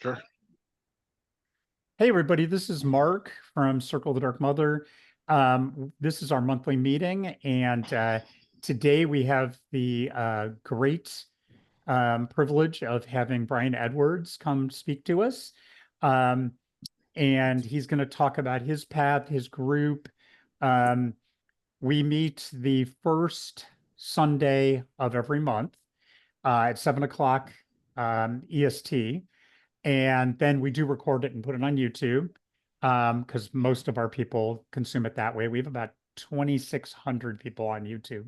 Sure. Hey, everybody, this is Mark from Circle of the Dark Mother. This is our monthly meeting, and today we have the great privilege of having Brian Edwards come speak to us. Um, and he's going to talk about his path, his group. Um, we meet the first Sunday of every month at 7 o'clock EST. And then we do record it and put it on YouTube because most of our people consume it that way. We have about 2,600 people on YouTube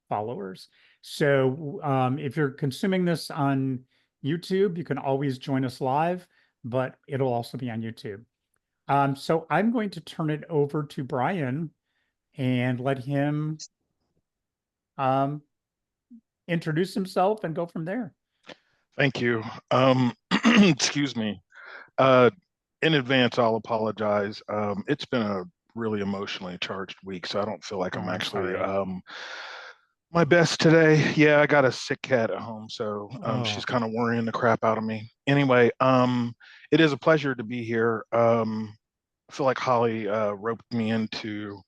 followers. So if you're consuming this on YouTube, you can always join us live, but it'll also be on YouTube. So I'm going to turn it over to Brian and let him um, introduce himself and go from there. Thank you. Excuse me. Uh, in advance, I'll apologize. It's been a really emotionally charged week, so I don't feel like Oh, I'm I'm actually sorry. my best today. Yeah, I got a sick cat at home, so she's Oh, kind of worrying the crap out of me. Anyway, it is a pleasure to be here. I feel like Holly roped me into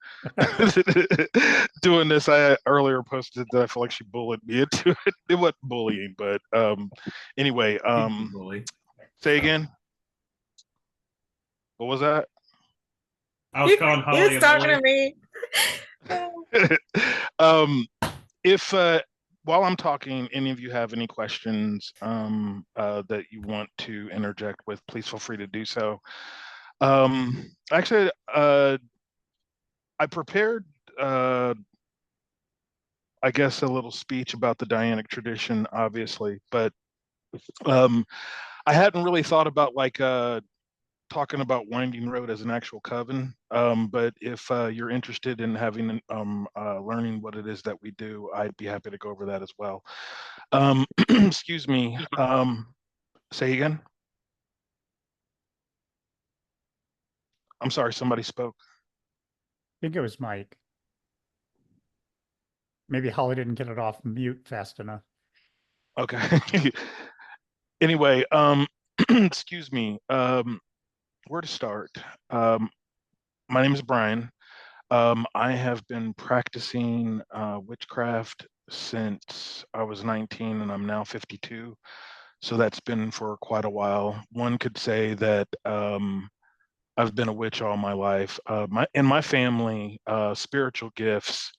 doing this. I earlier posted that I feel like she bullied me into it. It wasn't bullying, but anyway, Bully. say again. What was that? I was calling He Holly was a talking bully. to me. If while I'm talking, any of you have any questions that you want to interject with, please feel free to do so. Actually, I prepared, I guess, a little speech about the Dianic tradition, obviously, but um, I hadn't really thought about talking about Winding Road as an actual coven. But if you're interested in having learning what it is that we do, I'd be happy to go over that as well. Excuse me. Say again. I'm sorry, somebody spoke. I think it was Mike. Maybe Holly didn't get it off mute fast enough. Okay. Anyway, excuse me. Where to start? My name is Brian. I have been practicing witchcraft since I was 19 and I'm now 52. So that's been for quite a while. One could say that I've been a witch all my life. In my family, spiritual gifts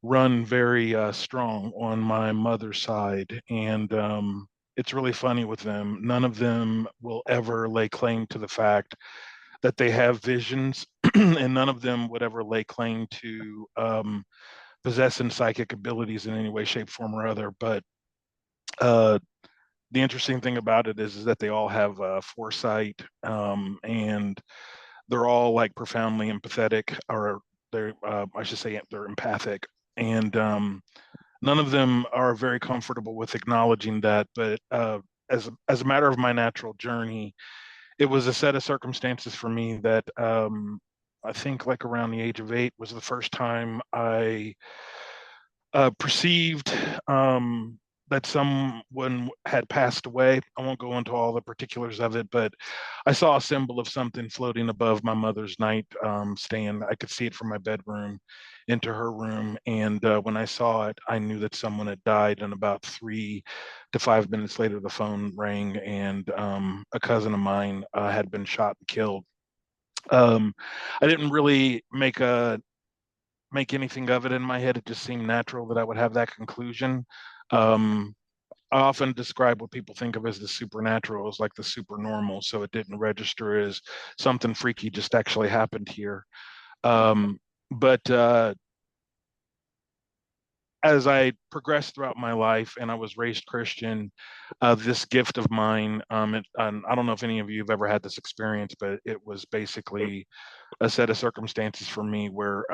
run very strong on my mother's side, and it's really funny with them. None of them will ever lay claim to the fact that they have visions, and none of them would ever lay claim to possessing psychic abilities in any way, shape, form, or other. But uh, the interesting thing about it is that they all have foresight, and they're all like profoundly empathetic, or they're, I should say, they're empathic, and none of them are very comfortable with acknowledging that. But as a matter of my natural journey, it was a set of circumstances for me that I think like around the age of 8 was the first time I perceived that someone had passed away. I won't go into all the particulars of it, but I saw a symbol of something floating above my mother's night stand. I could see it from my bedroom into her room. And when I saw it, I knew that someone had died. And about 3 to 5 minutes later, the phone rang, and a cousin of mine had been shot and killed. I didn't really make anything of it in my head. It just seemed natural that I would have that conclusion. Um, I often describe what people think of as the supernatural as like the super normal, so it didn't register as something freaky just actually happened here. But as I progressed throughout my life and I was raised Christian, this gift of mine, and I don't know if any of you have ever had this experience, but it was basically a set of circumstances for me where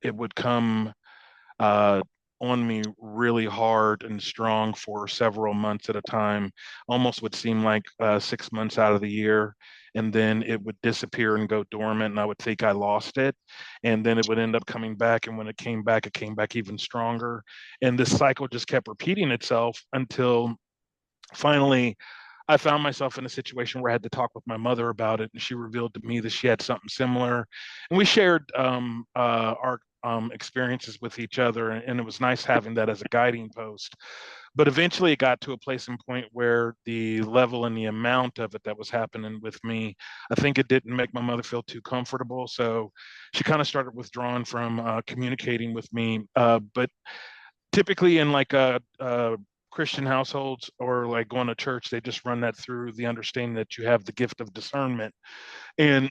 it would come uh, on me really hard and strong for several months at a time, almost would seem like 6 months out of the year. And then it would disappear and go dormant, and I would think I lost it. And then it would end up coming back. And when it came back even stronger. And this cycle just kept repeating itself until finally I found myself in a situation where I had to talk with my mother about it, and she revealed to me that she had something similar, and we shared our experiences with each other, and it was nice having that as a guiding post. But eventually, it got to a place and point where the level and the amount of it that was happening with me, I think it didn't make my mother feel too comfortable, so she kind of started withdrawing from communicating with me. But typically in like a Christian households or like going to church, they just run that through the understanding that you have the gift of discernment. And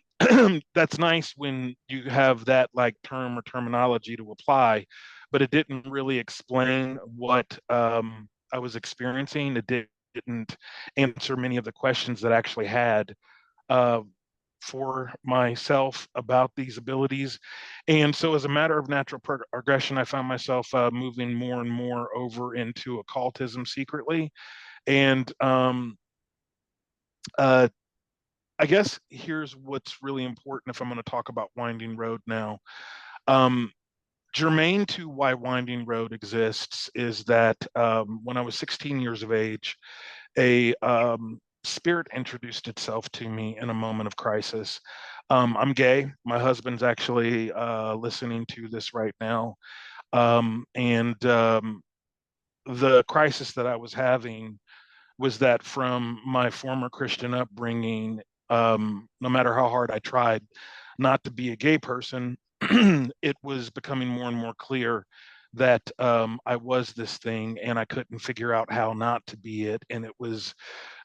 that's nice when you have that like term or terminology to apply, but it didn't really explain what I was experiencing. It didn't answer many of the questions that I actually had uh, for myself about these abilities. And so, as a matter of natural progression, I found myself moving more and more over into occultism secretly. And uh, I guess here's what's really important if I'm going to talk about Winding Road now. Um, Germane to why Winding Road exists is that when I was 16 years of age, a spirit introduced itself to me in a moment of crisis. I'm gay. My husband's actually listening to this right now. And the crisis that I was having was that from my former Christian upbringing, no matter how hard I tried not to be a gay person, it was becoming more and more clear that I was this thing and I couldn't figure out how not to be it. And it was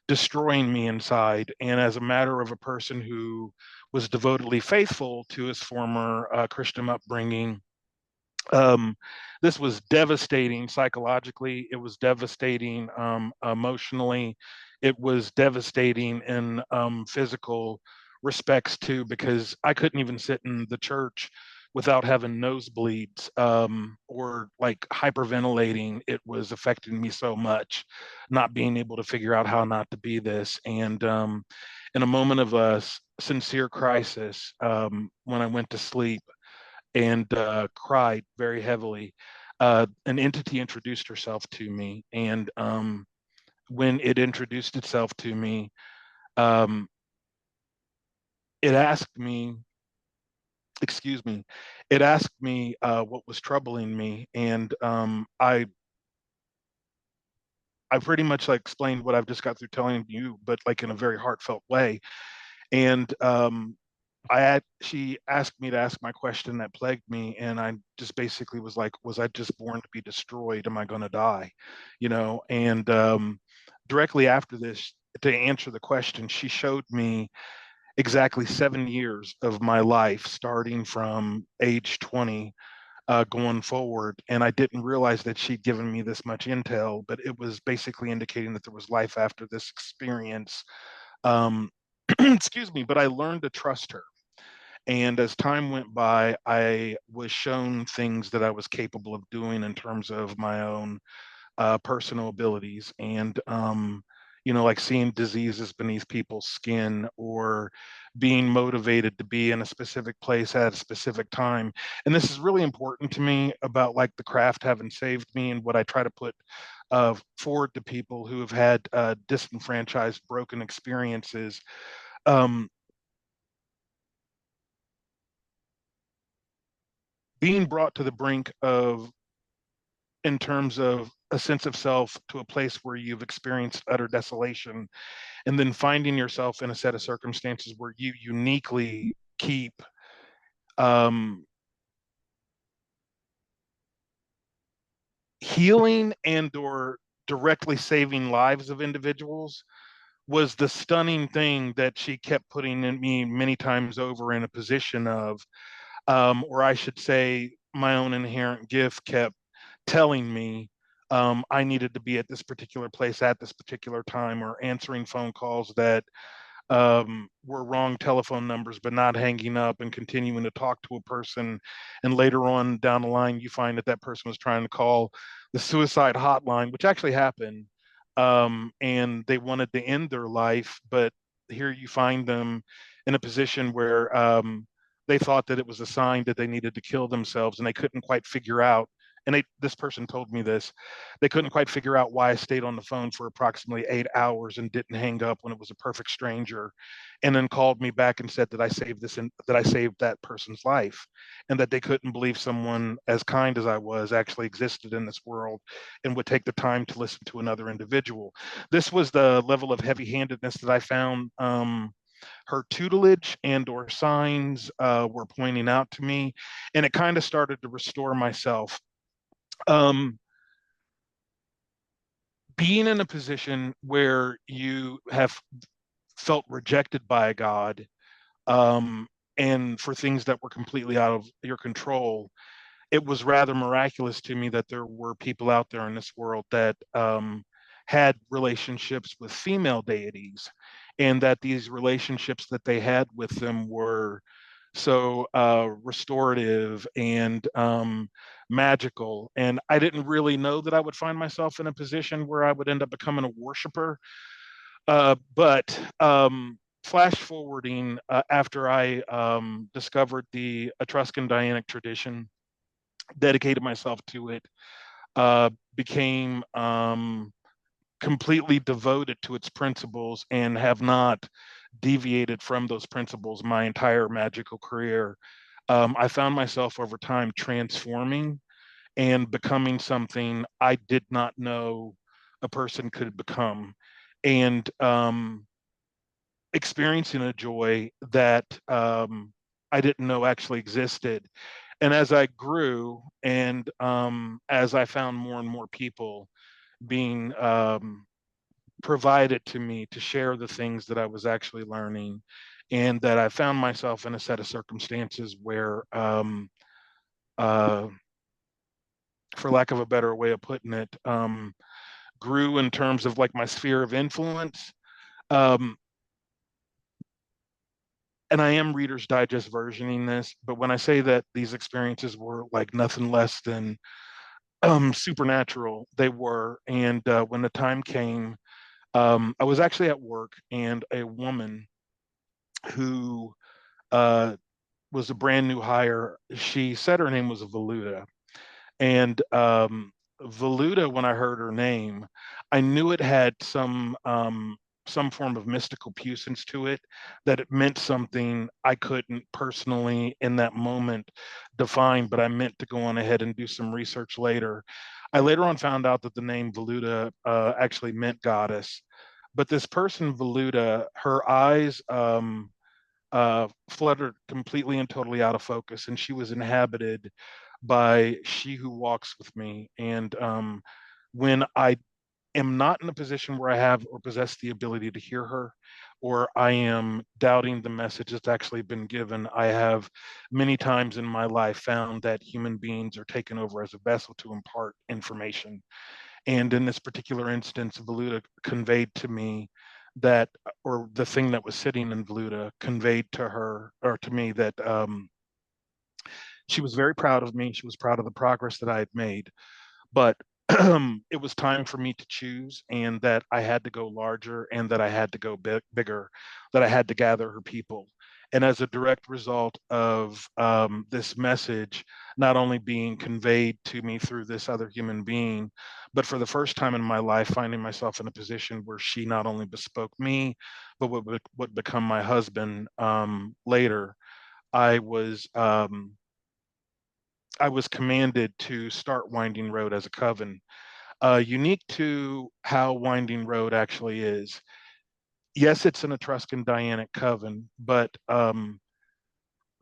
destroying me inside. And as a matter of a person who was devotedly faithful to his former Christian upbringing, um, this was devastating psychologically. It was devastating emotionally. It was devastating in physical respects too, because I couldn't even sit in the church without having nosebleeds or like hyperventilating. It was affecting me so much, not being able to figure out how not to be this. And in a moment of a sincere crisis, when I went to sleep, and cried very heavily. An entity introduced herself to me, and when it introduced itself to me, um, it asked me, excuse me, it asked me what was troubling me, and I pretty much like explained what I've just got through telling you, but like in a very heartfelt way. And she asked me to ask my question that plagued me, and I just basically was like, was I just born to be destroyed? Am I going to die? You know, and directly after this, to answer the question, she showed me exactly 7 years of my life, starting from age 20 going forward. And I didn't realize that she'd given me this much intel, but it was basically indicating that there was life after this experience. Um, excuse me, but I learned to trust her. And as time went by, I was shown things that I was capable of doing in terms of my own personal abilities. And, like seeing diseases beneath people's skin or being motivated to be in a specific place at a specific time. And this is really important to me about like the craft having saved me and what I try to put forward to people who have had disenfranchised, broken experiences. Um, Being brought to the brink of, in terms of a sense of self, to a place where you've experienced utter desolation, and then finding yourself in a set of circumstances where you uniquely keep um, healing and or directly saving lives of individuals was the stunning thing that she kept putting in me many times over in a position of, or I should say, my own inherent gift kept telling me I needed to be at this particular place at this particular time, or answering phone calls that were wrong telephone numbers, but not hanging up and continuing to talk to a person. And later on down the line, you find that that person was trying to call the suicide hotline, which actually happened. And they wanted to end their life, but here you find them in a position where they thought that it was a sign that they needed to kill themselves, and they couldn't quite figure out and this person told me this, they couldn't quite figure out why I stayed on the phone for approximately 8 hours and didn't hang up when it was a perfect stranger, and then called me back and said that I saved that I saved that person's life, and that they couldn't believe someone as kind as I was actually existed in this world and would take the time to listen to another individual. This was the level of heavy-handedness that I found her tutelage and or signs were pointing out to me, and it kind of started to restore myself. um, Being in a position where you have felt rejected by God, um, and for things that were completely out of your control, it was rather miraculous to me that there were people out there in this world that had relationships with female deities, and that these relationships that they had with them were so restorative and magical. And I didn't really know that I would find myself in a position where I would end up becoming a worshiper. But flash forwarding, after I discovered the Etruscan Dianic tradition, dedicated myself to it, became completely devoted to its principles, and have not deviated from those principles my entire magical career. I found myself over time transforming and becoming something I did not know a person could become, and experiencing a joy that I didn't know actually existed. And as I grew, and as I found more and more people being provided to me to share the things that I was actually learning, and that I found myself in a set of circumstances where, uh, for lack of a better way of putting it, grew in terms of like my sphere of influence. Um, and I am Reader's Digest versioning this, but when I say that these experiences were like nothing less than supernatural, they were. And when the time came, I was actually at work, and a woman who uh, was a brand new hire, she said her name was Valuta. And Valuta, when I heard her name, I knew it had some form of mystical puissance to it, that it meant something I couldn't personally in that moment define, but I meant to go on ahead and do some research later. I later on found out that the name Valuta actually meant goddess. But this person, Valuta, her eyes fluttered completely and totally out of focus, and she was inhabited by She Who Walks with Me. And when I am not in a position where I have or possess the ability to hear her, or I am doubting the message that's actually been given, I have many times in my life found that human beings are taken over as a vessel to impart information. And in this particular instance, Valuta conveyed to me that, or the thing that was sitting in Valuta conveyed to her or to me, that she was very proud of me. She was proud of the progress that I had made, but it was time for me to choose, and that I had to go larger, and that I had to go bigger, that I had to gather her people. And as a direct result of this message not only being conveyed to me through this other human being, but for the first time in my life, finding myself in a position where she not only bespoke me, but would become my husband later, I was. I was commanded to start Winding Road as a coven. Unique to how Winding Road actually is. Yes, it's an Etruscan Dianic coven, but the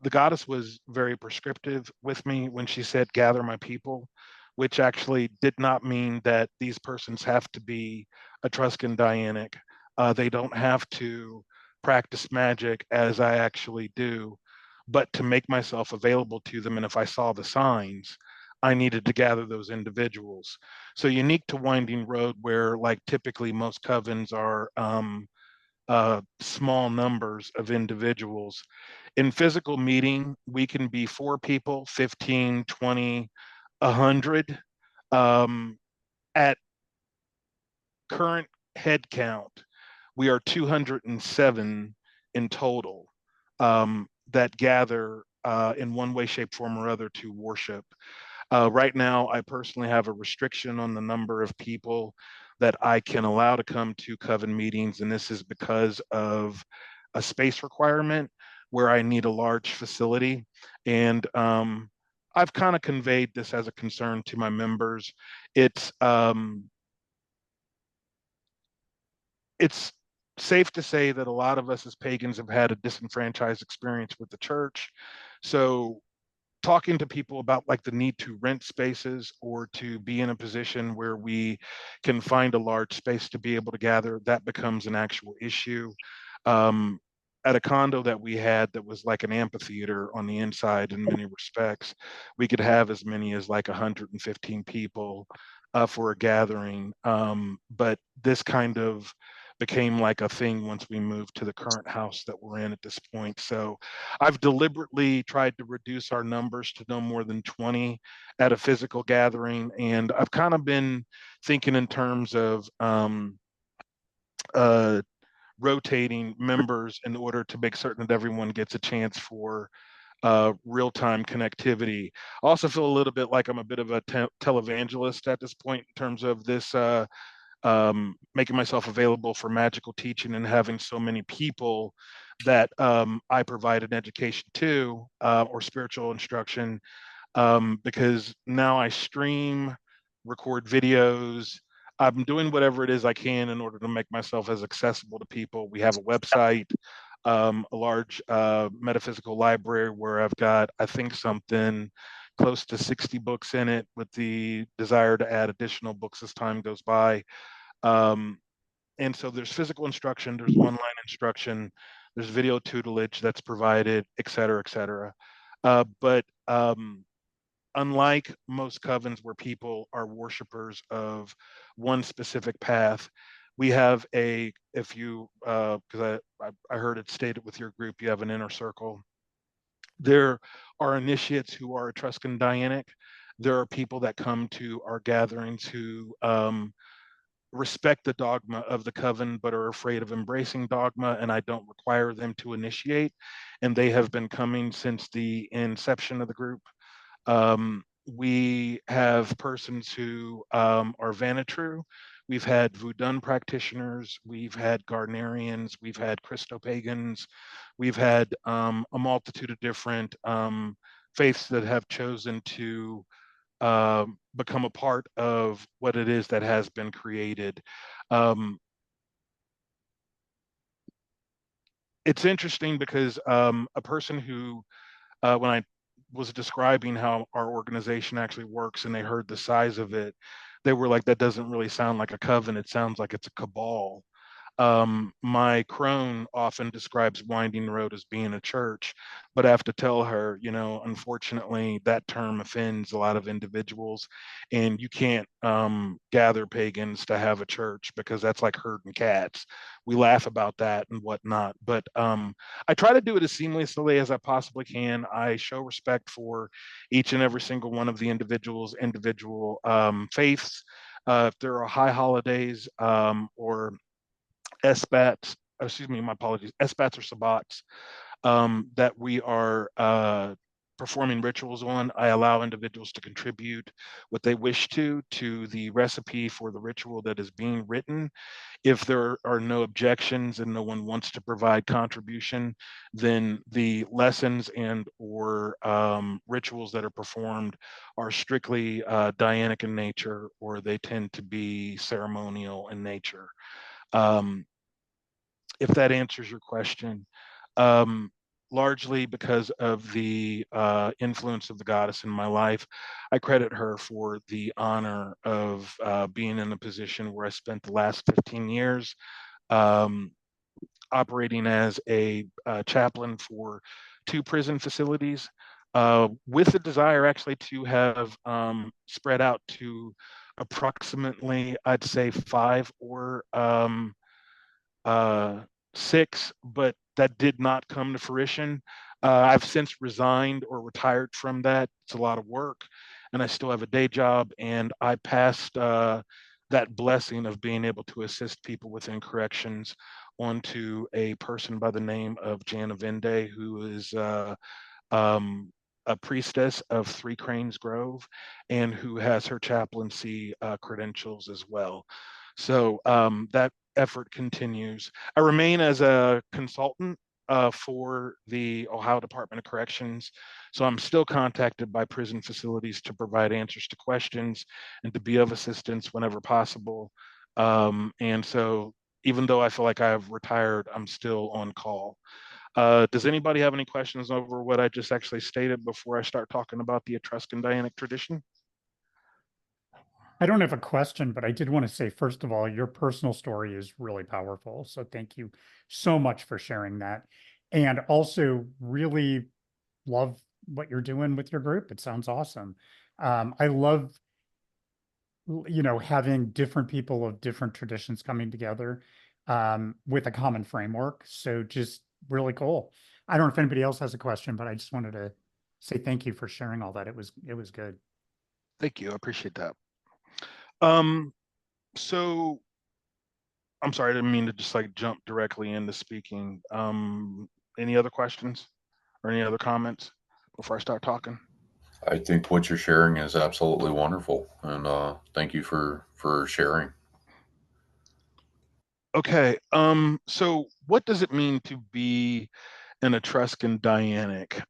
goddess was very prescriptive with me when she said, "Gather my people," which actually did not mean that these persons have to be Etruscan Dianic. They don't have to practice magic as I actually do, but to make myself available to them. And if I saw the signs, I needed to gather those individuals. So unique to Winding Road, where like typically most covens are small numbers of individuals. In physical meeting, we can be 4 people, 15, 20, 100. Um, at current head count, we are 207 in total, that gather in one way, shape, form, or other to worship. Right now, I personally have a restriction on the number of people that I can allow to come to Coven meetings, and this is because of a space requirement where I need a large facility. And I've kind of conveyed this as a concern to my members. It's safe to say that a lot of us as pagans have had a disenfranchised experience with the church. So talking to people about like the need to rent spaces or to be in a position where we can find a large space to be able to gather, that becomes an actual issue. Um, at a condo that we had that was like an amphitheater on the inside in many respects, we could have as many as like 115 people for a gathering. But this kind of became like a thing once we moved to the current house that we're in at this point. So I've deliberately tried to reduce our numbers to no more than 20 at a physical gathering. And I've kind of been thinking in terms of uh, rotating members in order to make certain that everyone gets a chance for real-time connectivity. I also feel a little bit like I'm a bit of a televangelist at this point in terms of this making myself available for magical teaching and having so many people that I provide an education to or spiritual instruction, because now I stream, record videos. I'm doing whatever it is I can in order to make myself as accessible to people. We have a website, a large metaphysical library where I've got, I think, something close to 60 books in it, with the desire to add additional books as time goes by. Um, and so there's physical instruction, there's online instruction, there's video tutelage that's provided, et cetera, et cetera. But unlike most covens where people are worshipers of one specific path, we have a, if you, because I heard it stated with your group, you have an inner circle. There are initiates who are Etruscan Dianic. There are people that come to our gatherings who respect the dogma of the coven but are afraid of embracing dogma, and I don't require them to initiate, and they have been coming since the inception of the group. We have persons who are Vanitru. We've had Voodoo practitioners, we've had Gardnerians, we've had Christopagans, we've had a multitude of different faiths that have chosen to become a part of what it is that has been created. Um, it's interesting because a person who, when I was describing how our organization actually works and they heard the size of it, they were like, that doesn't really sound like a coven. It sounds like it's a cabal. My crone often describes Winding Road as being a church, but I have to tell her, you know, unfortunately, that term offends a lot of individuals, and you can't gather pagans to have a church because that's like herding cats. We laugh about that and whatnot, but I try to do it as seamlessly as I possibly can. I show respect for each and every single one of the individuals' individual faiths. If there are high holidays or SBATs, excuse me, my apologies, SBATs or Sabbats that we are performing rituals on, I allow individuals to contribute what they wish to the recipe for the ritual that is being written. If there are no objections and no one wants to provide contribution, then the lessons and or rituals that are performed are strictly Dianic in nature, or they tend to be ceremonial in nature. Um, if that answers your question. Um, Largely because of the influence of the goddess in my life, I credit her for the honor of being in a position where I spent the last 15 years um, operating as a chaplain for 2 prison facilities, with the desire actually to have spread out to approximately, I'd say, 5 or 6, but that did not come to fruition. I've since resigned or retired from that. It's a lot of work, and I still have a day job. And I passed that blessing of being able to assist people within corrections onto a person by the name of Jana Vende, who is um, a priestess of Three Cranes Grove and who has her chaplaincy credentials as well. So that effort continues. I remain as a consultant for the Ohio Department of Corrections. So I'm still contacted by prison facilities to provide answers to questions and to be of assistance whenever possible. And so even though I feel like I've retired, I'm still on call. Does anybody have any questions over what I just actually stated before I start talking about the Etruscan Dianic tradition? I don't have a question, but I did want to say, first of all, your personal story is really powerful. So thank you so much for sharing that. And also, really love what you're doing with your group. It sounds awesome. I love, having different people of different traditions coming together with a common framework. So just really cool. I don't know if anybody else has a question, but I just wanted to say thank you for sharing all that. It was good. Thank you. I appreciate that. Um, so I'm sorry, I didn't mean to just like jump directly into speaking. Any other questions or any other comments before I start talking? I think what you're sharing is absolutely wonderful, and thank you for sharing. Okay. So what does it mean to be an Etruscan Dianic?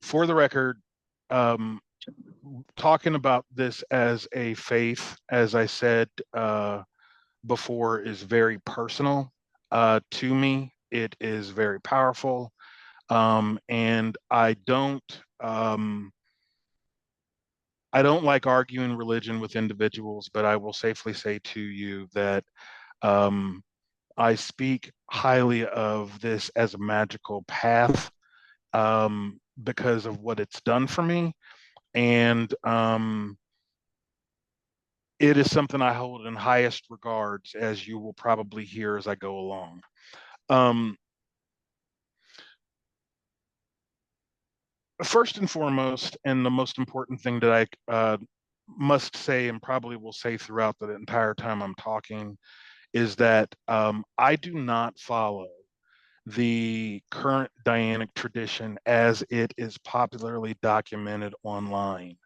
For the record, um, talking about this as a faith, as I said before, is very personal to me. It is very powerful, and I don't like arguing religion with individuals, but I will safely say to you that um, I speak highly of this as a magical path because of what it's done for me. And it is something I hold in highest regards, as you will probably hear as I go along. Um, First and foremost, and the most important thing that I must say, and probably will say throughout the entire time I'm talking, is that I do not follow the current Dianic tradition as it is popularly documented online.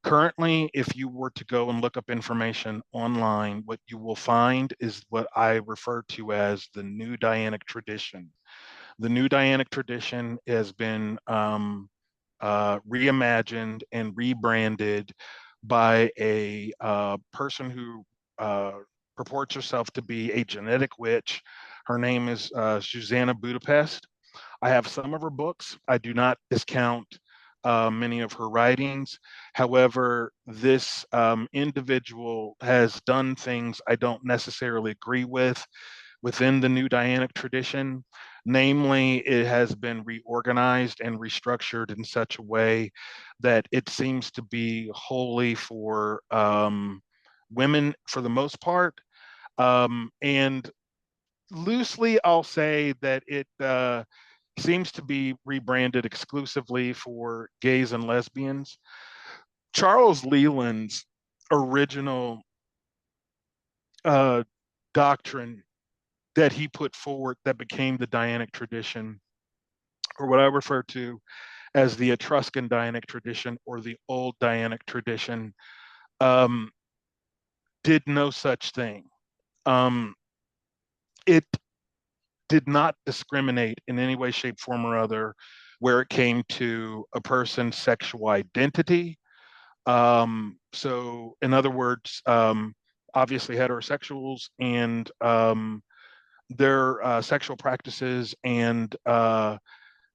Currently, if you were to go and look up information online, what you will find is what I refer to as the new Dianic tradition. The new Dianic tradition has been reimagined and rebranded by a person who purports herself to be a genetic witch. Her name is Susanna Budapest. I have some of her books. I do not discount many of her writings. However, this individual has done things I don't necessarily agree with within the new Dianic tradition. Namely, it has been reorganized and restructured in such a way that it seems to be wholly for women for the most part. And loosely, I'll say that it seems to be rebranded exclusively for gays and lesbians. Charles Leland's original uh, doctrine that he put forward that became the Dianic tradition, or what I refer to as the Etruscan Dianic tradition or the old Dianic tradition, um, did no such thing. Um, it did not discriminate in any way, shape, form, or other where it came to a person's sexual identity. So, in other words, obviously heterosexuals and their sexual practices and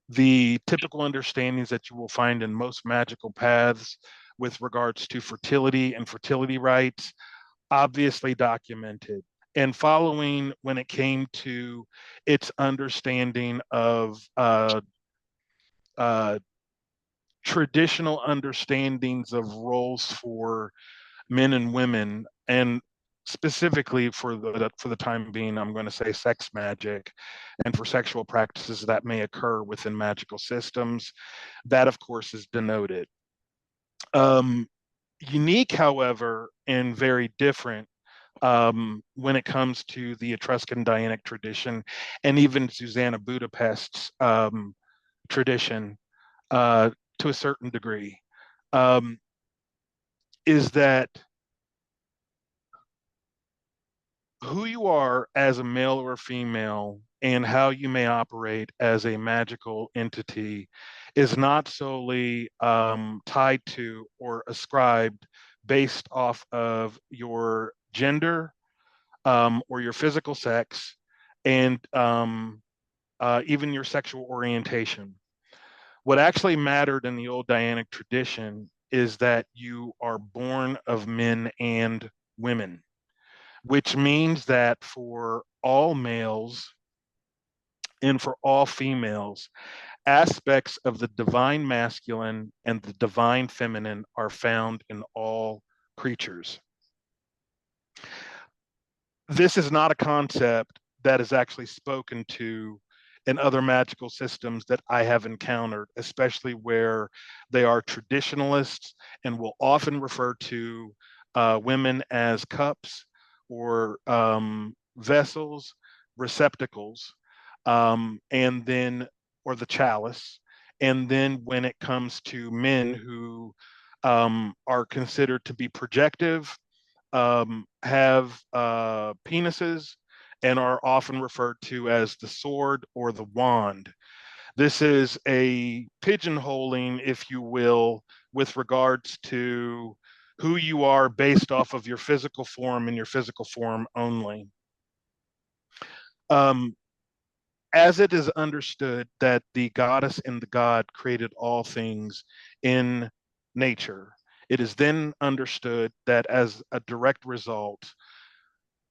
the typical understandings that you will find in most magical paths with regards to fertility and fertility rites, obviously documented. And following when it came to its understanding of uh, traditional understandings of roles for men and women, and specifically for the time being, I'm going to say sex magic, and for sexual practices that may occur within magical systems. That, of course, is denoted. Um, Unique, however, and very different when it comes to the Etruscan Dianic tradition and even Susanna Budapest's tradition. uh, to a certain degree, um, is that who you are as a male or a female and how you may operate as a magical entity is not solely tied to or ascribed based off of your gender or your physical sex and even your sexual orientation. What actually mattered in the old Dianic tradition is that you are born of men and women, which means that for all males and for all females, aspects of the divine masculine and the divine feminine are found in all creatures. This is not a concept that is actually spoken to in other magical systems that I have encountered, especially where they are traditionalists and will often refer to women as cups or vessels, receptacles, and then, or the chalice. And then when it comes to men who are considered to be projective, have penises and are often referred to as the sword or the wand. This is a pigeonholing, if you will, with regards to who you are based off of your physical form and your physical form only. Um, as it is understood that the goddess and the god created all things in nature, it is then understood that as a direct result,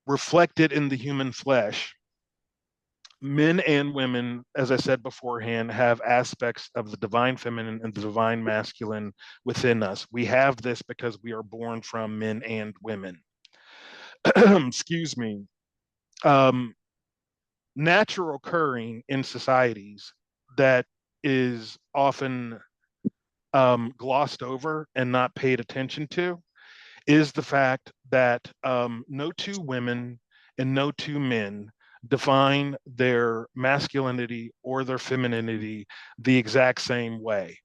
reflected in the human flesh, men and women, as I said beforehand, have aspects of the divine feminine and the divine masculine within us. We have this because we are born from men and women. Excuse me. Um, Natural occurring in societies that is often glossed over and not paid attention to is the fact that no two women and no two men define their masculinity or their femininity the exact same way.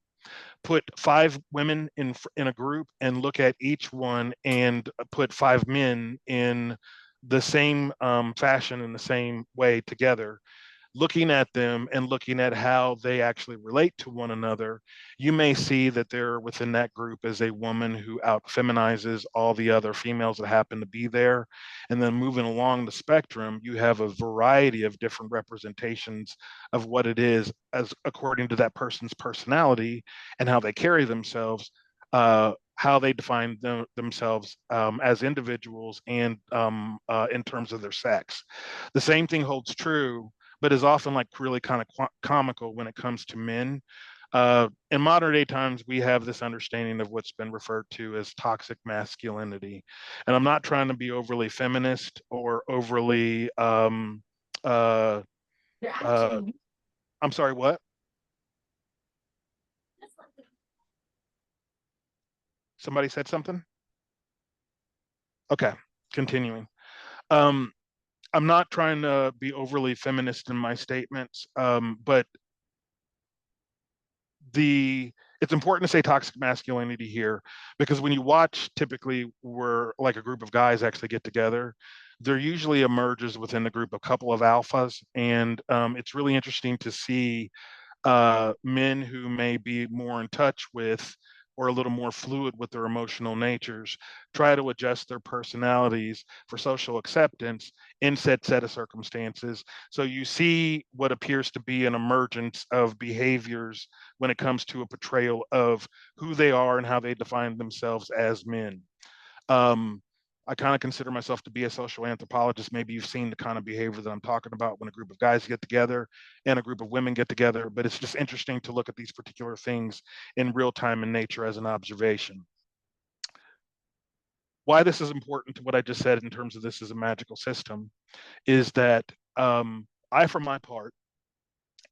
Put five women in a group and look at each one and put five men in the same fashion in the same way together, looking at them and looking at how they actually relate to one another, you may see that there within that group is a woman who out feminizes all the other females that happen to be there. And then moving along the spectrum, you have a variety of different representations of what it is as according to that person's personality and how they carry themselves. How they define themselves as individuals and in terms of their sex. The same thing holds true but is often like really kind of comical when it comes to men. In modern day times, we have this understanding of what's been referred to as toxic masculinity. And I'm not trying to be overly feminist or overly, uh, uh, I'm sorry, what? Somebody said something? Okay, continuing. Um, I'm not trying to be overly feminist in my statements, but the it's important to say toxic masculinity here because when you watch typically where like a group of guys actually get together, there usually emerges within the group a couple of alphas, and it's really interesting to see men who may be more in touch with or a little more fluid with their emotional natures try to adjust their personalities for social acceptance in said set of circumstances. So you see what appears to be an emergence of behaviors when it comes to a portrayal of who they are and how they define themselves as men. Um, I kind of consider myself to be a social anthropologist. Maybe you've seen the kind of behavior that I'm talking about when a group of guys get together and a group of women get together. But it's just interesting to look at these particular things in real time in nature as an observation. Why this is important to what I just said in terms of this is a magical system is that I, for my part,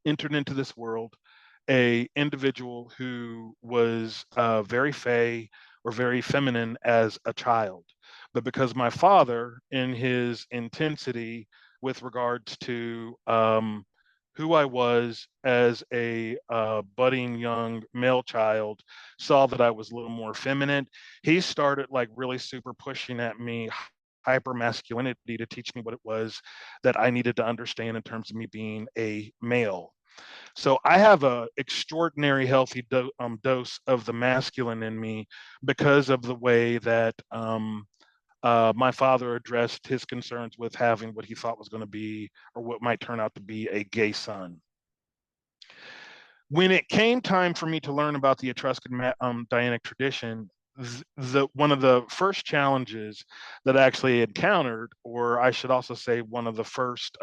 entered into this world a individual who was very fey or very feminine as a child, but because my father in his intensity with regards to who I was as a budding young male child, saw that I was a little more feminine, he started like really super pushing at me hyper masculinity to teach me what it was that I needed to understand in terms of me being a male. So I have a extraordinary healthy dose of the masculine in me because of the way that my father addressed his concerns with having what he thought was going to be, or what might turn out to be, a gay son. When it came time for me to learn about the Etruscan Dianic tradition, one of the first challenges that I actually encountered, or I should also say, one of the first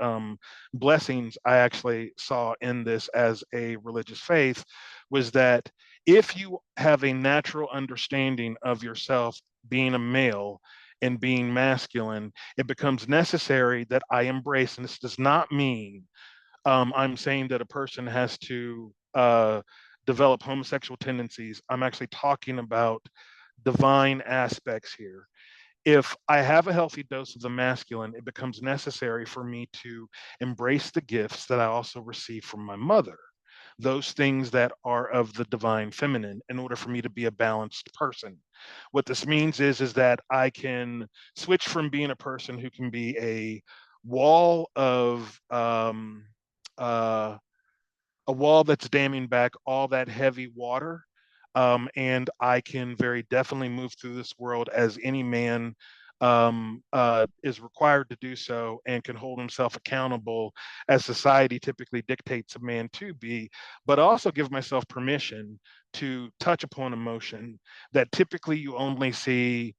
blessings I actually saw in this as a religious faith, was that if you have a natural understanding of yourself being a male and being masculine, it becomes necessary that I embrace, and this does not mean I'm saying that a person has to develop homosexual tendencies. I'm actually talking about divine aspects here. If I have a healthy dose of the masculine, it becomes necessary for me to embrace the gifts that I also receive from my mother, those things that are of the divine feminine, in order for me to be a balanced person. What this means is that I can switch from being a person who can be a wall of uh, a wall that's damming back all that heavy water. And I can very definitely move through this world as any man is required to do so, and can hold himself accountable as society typically dictates a man to be, but also give myself permission to touch upon emotion that typically you only see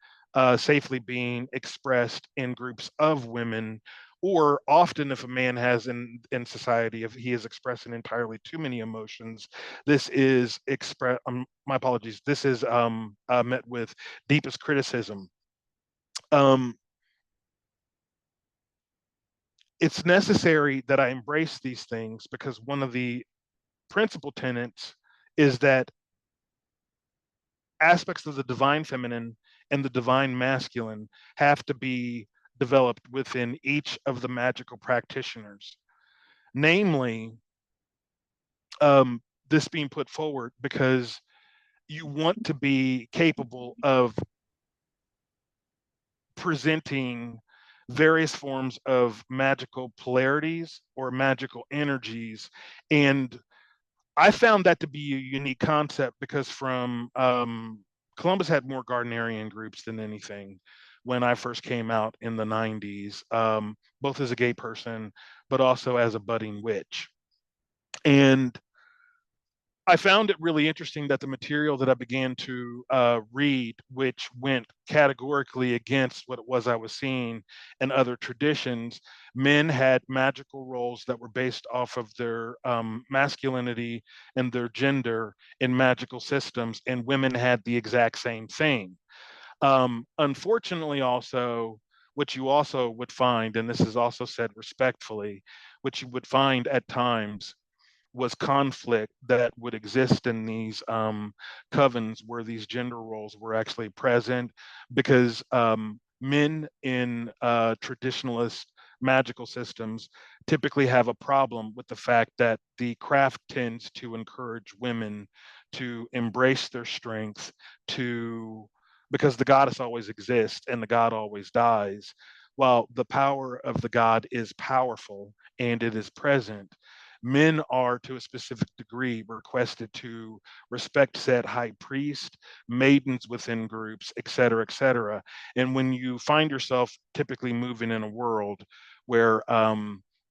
safely being expressed in groups of women, or often if a man has in society, if he is expressing entirely too many emotions, this is my apologies, this is met with deepest criticism. um, it's necessary that I embrace these things, because one of the principal tenets is that aspects of the divine feminine and the divine masculine have to be developed within each of the magical practitioners. Namely, this being put forward because you want to be capable of presenting various forms of magical polarities or magical energies. And I found that to be a unique concept, because Columbus had more Gardnerian groups than anything when I first came out in the 90s, both as a gay person, but also as a budding witch. And I found it really interesting that the material that I began to read, which went categorically against what it was I was seeing in other traditions, men had magical roles that were based off of their masculinity and their gender in magical systems, and women had the exact same thing. Unfortunately, also, what you also would find, and this is also said respectfully, what you would find at times was conflict that would exist in these covens where these gender roles were actually present, because men in traditionalist magical systems typically have a problem with the fact that the craft tends to encourage women to embrace their strength, to because the goddess always exists and the god always dies. While the power of the god is powerful and it is present, men are to a specific degree requested to respect said high priest, maidens within groups, et cetera, et cetera. And when you find yourself typically moving in a world where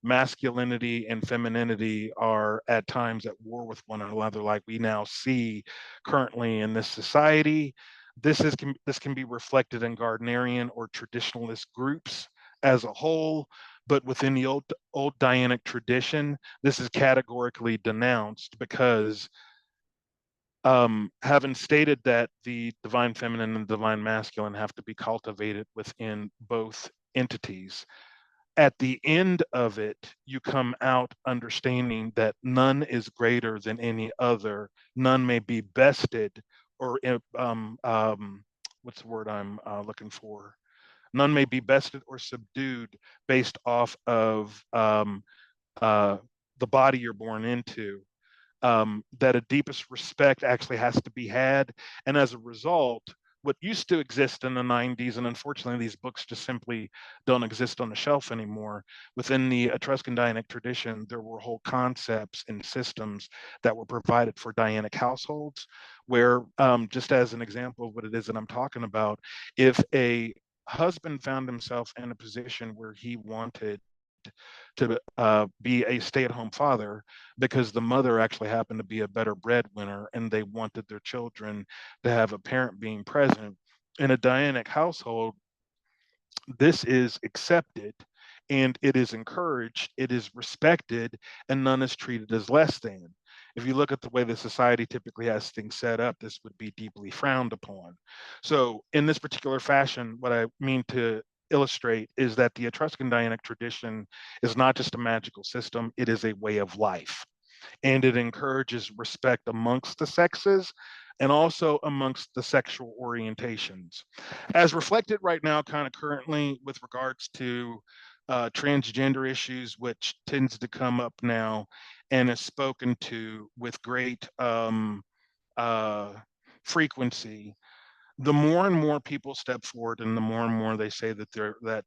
masculinity and femininity are at times at war with one another, like we now see currently in this society, this can be reflected in Gardnerian or traditionalist groups as a whole. But within the old Dianic tradition, this is categorically denounced, because having stated that the divine feminine and divine masculine have to be cultivated within both entities, at the end of it, you come out understanding that none is greater than any other. None may be bested, or what's the word I'm looking for? None may be bested or subdued based off of uh, the body you're born into, that a deepest respect actually has to be had. And as a result, what used to exist in the 90s, and unfortunately these books just simply don't exist on the shelf anymore, within the Etruscan Dianic tradition, there were whole concepts and systems that were provided for Dianic households, where, just as an example of what it is that I'm talking about, if a husband found himself in a position where he wanted to be a stay-at-home father because the mother actually happened to be a better breadwinner and they wanted their children to have a parent being present. In a Dianic household, this is accepted and it is encouraged, it is respected, and none is treated as less than. If you look at the way the society typically has things set up, this would be deeply frowned upon. So, in this particular fashion, what I mean to illustrate is that the Etruscan Dianic tradition is not just a magical system, it is a way of life. And it encourages respect amongst the sexes and also amongst the sexual orientations. As reflected right now, kind of currently with regards to transgender issues, which tends to come up now and is spoken to with great uh, frequency, the more and more people step forward and the more they say that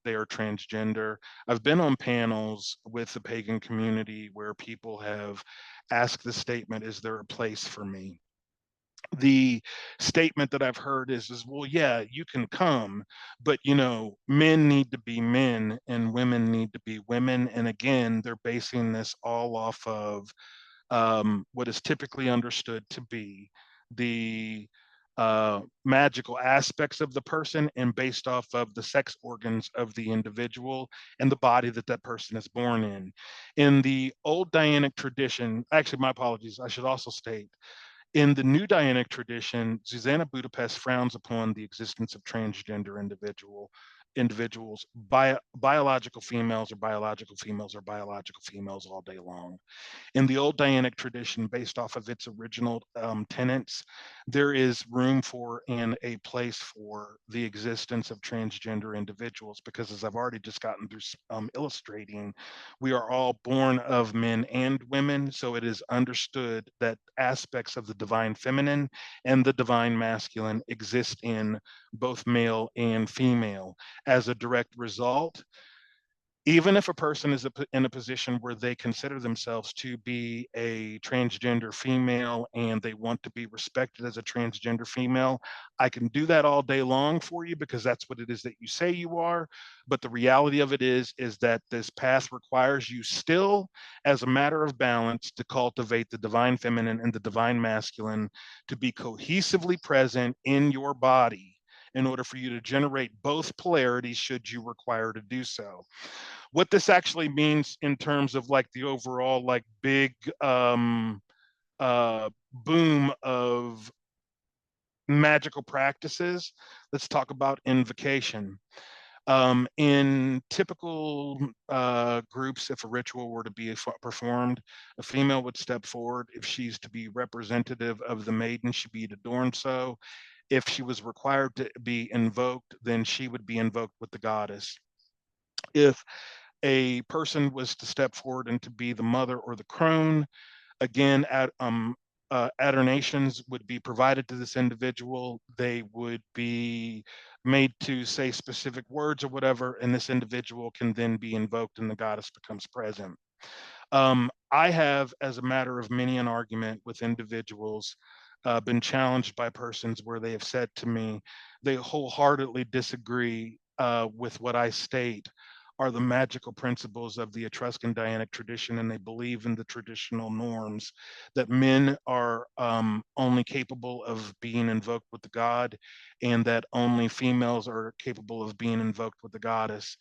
they are transgender. I've been on panels with the pagan community where people have asked the statement, is there a place for me? The statement that I've heard is, well, yeah, you can come, but men need to be men and women need to be women. And again, they're basing this all off of what is typically understood to be the magical aspects of the person and based off of the sex organs of the individual and the body that that person is born in. In the old Dianic tradition, actually, my apologies, I should also state, in the new Dianic tradition, Susanna Budapest frowns upon the existence of transgender individuals, biological females or biological females or biological females all day long. In the old Dianic tradition, based off of its original tenets, there is room for and a place for the existence of transgender individuals because, as I've already just gotten through illustrating, we are all born of men and women. So it is understood that aspects of the divine feminine and the divine masculine exist in both male and female. As a direct result, even if a person is in a position where they consider themselves to be a transgender female and they want to be respected as a transgender female, I can do that all day long for you because that's what it is that you say you are. But the reality of it is that this path requires you still, as a matter of balance, to cultivate the divine feminine and the divine masculine to be cohesively present in your body in order for you to generate both polarities should you require to do so. What this actually means in terms of like the overall like big boom of magical practices, let's talk about invocation. In typical groups, if a ritual were to be performed, a female would step forward. If she's to be representative of the maiden, she'd be adorned so. If she was required to be invoked, then she would be invoked with the goddess. If a person was to step forward and to be the mother or the crone, again, adornations would be provided to this individual. They would be made to say specific words or whatever, and this individual can then be invoked and the goddess becomes present. I have, as a matter of many an argument with individuals, been challenged by persons where they have said to me they wholeheartedly disagree with what I state are the magical principles of the Etruscan Dianic tradition, and they believe in the traditional norms that men are only capable of being invoked with the god, and that only females are capable of being invoked with the goddess.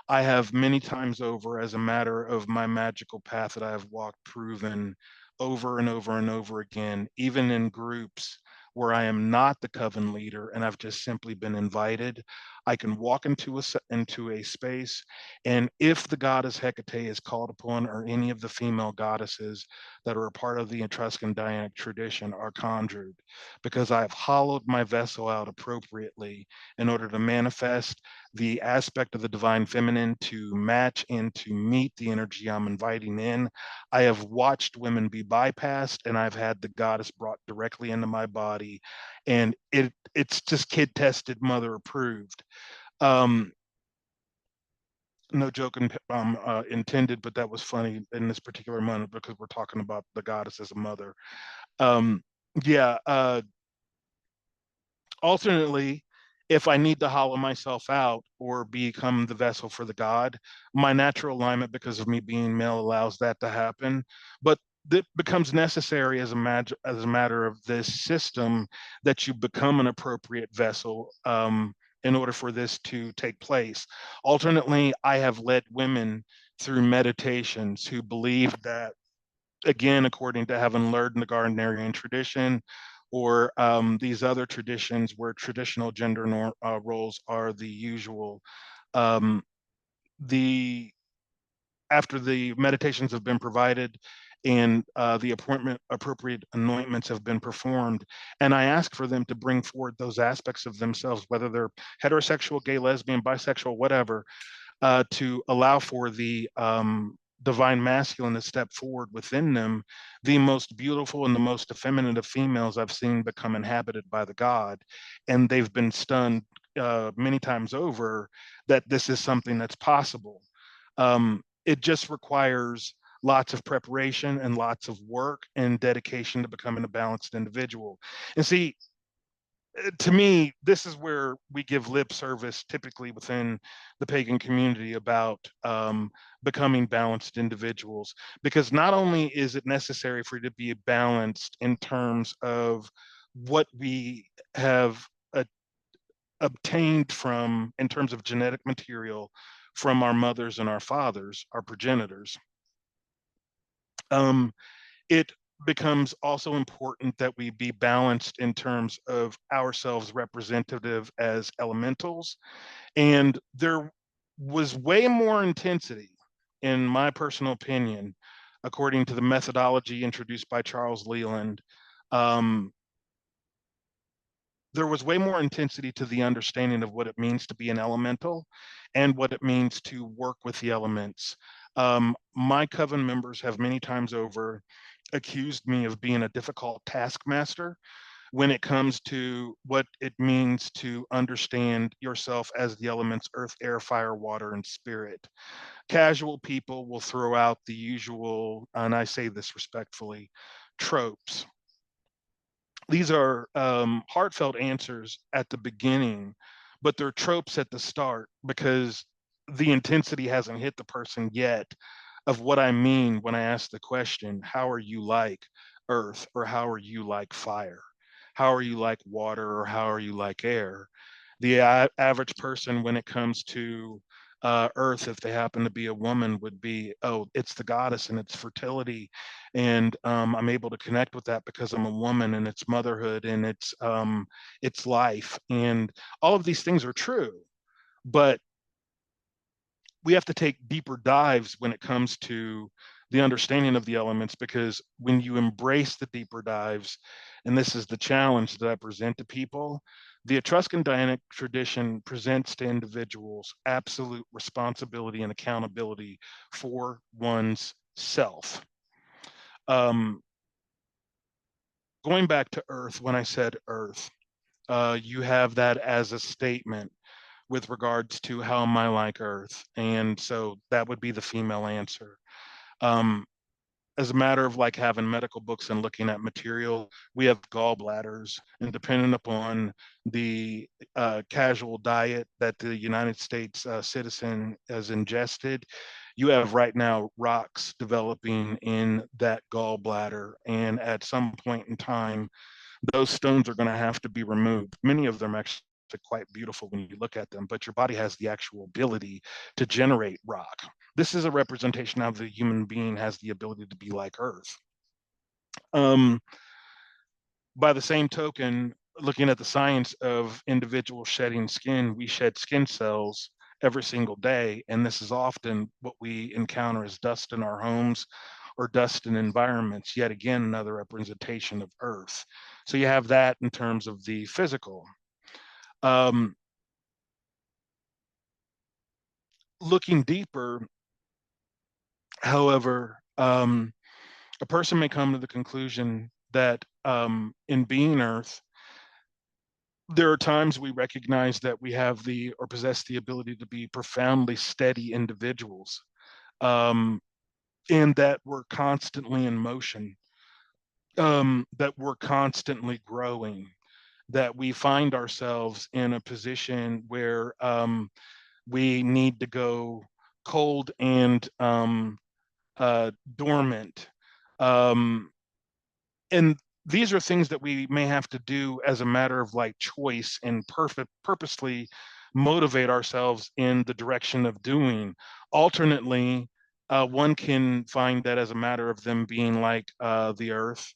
I have many times over, as a matter of my magical path that I have walked, proven over and over and over again, even in groups where I am not the coven leader and I've just simply been invited, I can walk into a space, and if the goddess Hecate is called upon, or any of the female goddesses that are a part of the Etruscan Dianic tradition are conjured, because I have hollowed my vessel out appropriately in order to manifest the aspect of the divine feminine to match and to meet the energy I'm inviting in. I have watched women be bypassed, and I've had the goddess brought directly into my body, and it's just kid tested, mother approved. Um, no joke intended, but that was funny in this particular moment because we're talking about the goddess as a mother. Um, yeah. Alternately, if I need to hollow myself out or become the vessel for the god, my natural alignment, because of me being male, allows that to happen. But it becomes necessary as as a matter of this system that you become an appropriate vessel in order for this to take place. Alternately, I have led women through meditations who believe that, again, according to having learned in the Gardnerian tradition, or these other traditions where traditional gender roles are the usual. Um, the After the meditations have been provided and the appropriate anointments have been performed, and I ask for them to bring forward those aspects of themselves, whether they're heterosexual, gay, lesbian, bisexual, whatever, to allow for the divine masculine to step forward within them, the most beautiful and the most effeminate of females I've seen become inhabited by the god. And they've been stunned many times over that this is something that's possible. It just requires lots of preparation and lots of work and dedication to becoming a balanced individual. And see, to me, this is where we give lip service typically within the pagan community about becoming balanced individuals, because not only is it necessary for you to be balanced in terms of what we have uh, obtained from, in terms of genetic material from our mothers and our fathers, our progenitors. Um, it becomes also important that we be balanced in terms of ourselves representative as elementals. And there was way more intensity, in my personal opinion, according to the methodology introduced by Charles Leland. Um, there was way more intensity to the understanding of what it means to be an elemental and what it means to work with the elements. My coven members have many times over accused me of being a difficult taskmaster when it comes to what it means to understand yourself as the elements earth, air, fire, water, and spirit. Casual people will throw out the usual, and I say this respectfully, tropes. These are heartfelt answers at the beginning, but they're tropes at the start because the intensity hasn't hit the person yet of what I mean when I ask the question, how are you like earth, or how are you like fire? How are you like water, or how are you like air? The average person, when it comes to earth, if they happen to be a woman, would be, oh, it's the goddess and it's fertility, and I'm able to connect with that because I'm a woman, and it's motherhood, and it's life, and all of these things are true. But we have to take deeper dives when it comes to the understanding of the elements, because when you embrace the deeper dives, and this is the challenge that I present to people, the Etruscan Dianic tradition presents to individuals absolute responsibility and accountability for one's self. Um, Going back to Earth, when I said Earth, you have that as a statement with regards to how am I like Earth, and so that would be the female answer. Um, as a matter of like having medical books and looking at material, we have gallbladders, and depending upon the casual diet that the United States citizen has ingested, you have right now rocks developing in that gallbladder, and at some point in time, those stones are going to have to be removed. Many of them actually quite beautiful when you look at them, but your body has the actual ability to generate rock. This is a representation of the human being has the ability to be like Earth. Um, by the same token, looking at the science of individuals shedding skin, we shed skin cells every single day, and this is often what we encounter as dust in our homes or dust in environments. Yet again, another representation of Earth. So you have that in terms of the physical. Um, Looking deeper, however, a person may come to the conclusion that in being Earth, there are times we recognize that we have the or possess the ability to be profoundly steady individuals, um, and that we're constantly in motion, that we're constantly growing, that we find ourselves in a position where we need to go cold and dormant. Um, and these are things that we may have to do as a matter of like choice and purposely motivate ourselves in the direction of doing. Alternately, one can find that as a matter of them being like the earth,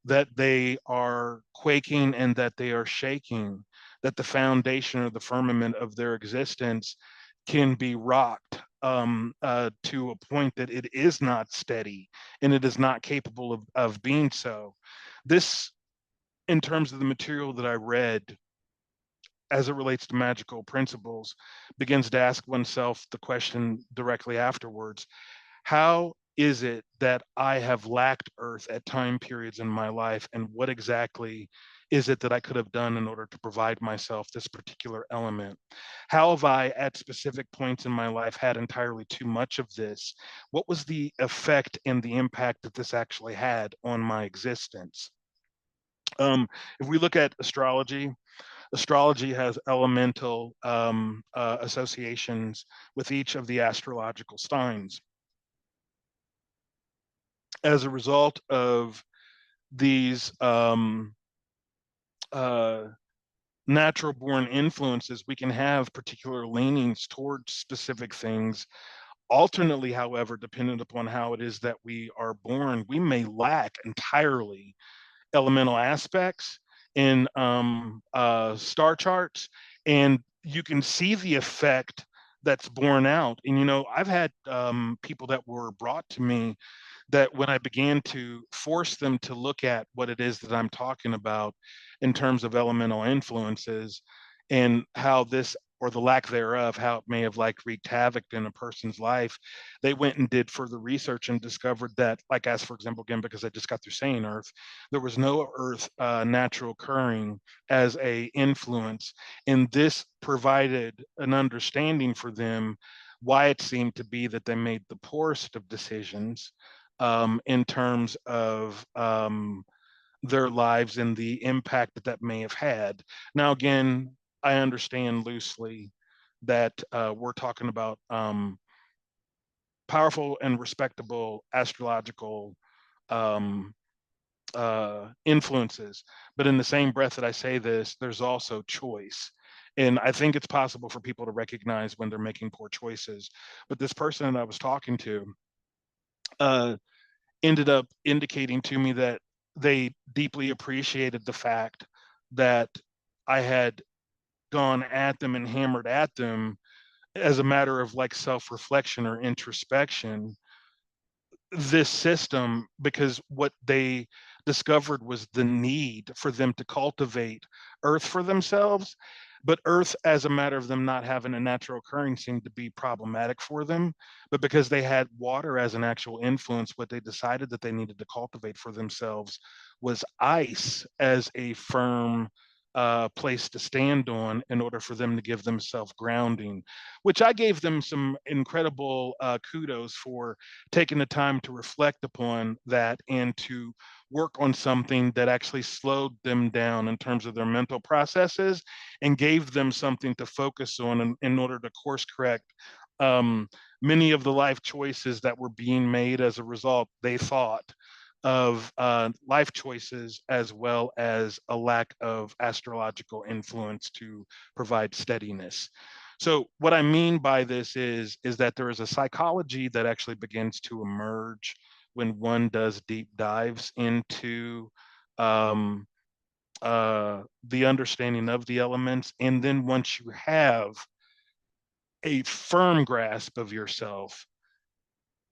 that they are quaking and that they are shaking, that the foundation or the firmament of their existence can be rocked to a point that it is not steady and it is not capable of being so. This, in terms of the material that I read as it relates to magical principles, begins to ask oneself the question directly afterwards: how is it that I have lacked earth at time periods in my life? And what exactly is it that I could have done in order to provide myself this particular element? How have I, at specific points in my life, had entirely too much of this? What was the effect and the impact that this actually had on my existence? If we look at astrology, astrology has elemental associations with each of the astrological signs. As a result of these uh, natural born influences, we can have particular leanings towards specific things. Alternately, however, dependent upon how it is that we are born, we may lack entirely elemental aspects in star charts, and you can see the effect that's borne out. And I've had people that were brought to me that when I began to force them to look at what it is that I'm talking about in terms of elemental influences and how this or the lack thereof, how it may have like wreaked havoc in a person's life, they went and did further research and discovered that, like as for example, again, because I just got through saying Earth, there was no Earth natural occurring as a influence. And this provided an understanding for them why it seemed to be that they made the poorest of decisions in terms of their lives and the impact that that may have had. Now, again, I understand loosely that we're talking about powerful and respectable astrological um, influences. But in the same breath that I say this, there's also choice. And I think it's possible for people to recognize when they're making poor choices. But this person that I was talking to, ended up indicating to me that they deeply appreciated the fact that I had gone at them and hammered at them as a matter of like self-reflection or introspection, this system, because what they discovered was the need for them to cultivate earth for themselves. But earth, as a matter of them not having a natural occurring, seemed to be problematic for them. But because they had water as an actual influence, what they decided that they needed to cultivate for themselves was ice as a firm place to stand on in order for them to give themselves grounding, which I gave them some incredible kudos for taking the time to reflect upon that and to work on something that actually slowed them down in terms of their mental processes and gave them something to focus on in order to course correct many of the life choices that were being made as a result, they thought, of life choices, as well as a lack of astrological influence to provide steadiness. So what I mean by this is that there is a psychology that actually begins to emerge when one does deep dives into um, the understanding of the elements. And then once you have a firm grasp of yourself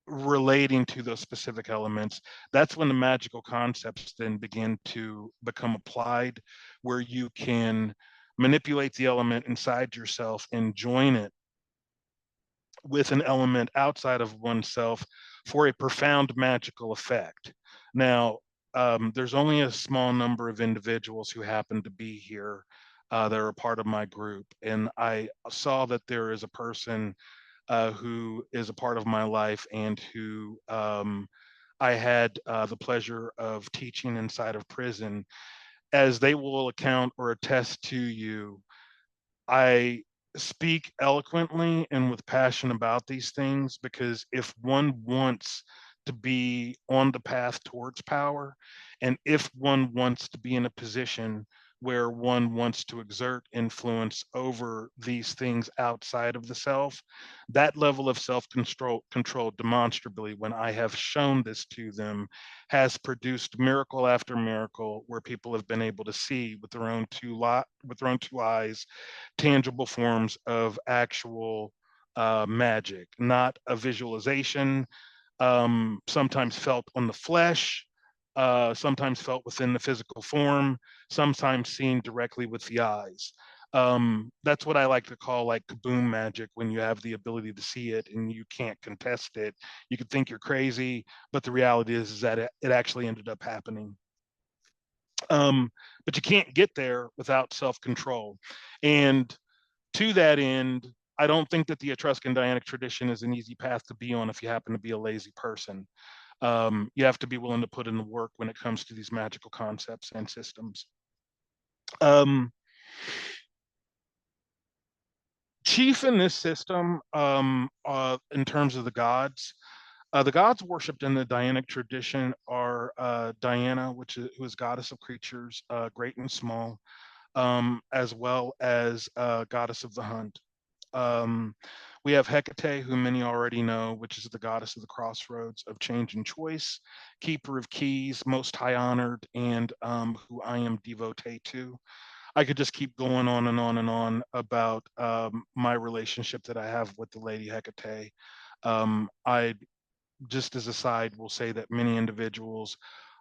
relating to those specific elements, that's when the magical concepts then begin to become applied, where you can manipulate the element inside yourself and join it with an element outside of oneself for a profound magical effect. Now, there's only a small number of individuals who happen to be here that are a part of my group. And I saw that there is a person who is a part of my life and who I had the pleasure of teaching inside of prison. As they will account or attest to you, I speak eloquently and with passion about these things because if one wants to be on the path towards power, and if one wants to be in a position where one wants to exert influence over these things outside of the self, that level of self control demonstrably, when I have shown this to them, has produced miracle after miracle where people have been able to see with their own two eyes tangible forms of actual magic, not a visualization, sometimes felt on the flesh, sometimes felt within the physical form, sometimes seen directly with the eyes. That's what I like to call like kaboom magic, when you have the ability to see it and you can't contest it. You could think you're crazy, but the reality is that it actually ended up happening. But you can't get there without self-control. And to that end, I don't think that the Etruscan Dianic tradition is an easy path to be on if you happen to be a lazy person. You have to be willing to put in the work when it comes to these magical concepts and systems. Chief in this system, in terms of the gods worshipped in the Dianic tradition are Diana, who is goddess of creatures, great and small, as well as goddess of the hunt. We have Hecate, who many already know, which is the goddess of the crossroads of change and choice, keeper of keys, most high honored, and who I am devotee to. I could just keep going on and on and on about my relationship that I have with the Lady Hecate. I, just as a side, will say that many individuals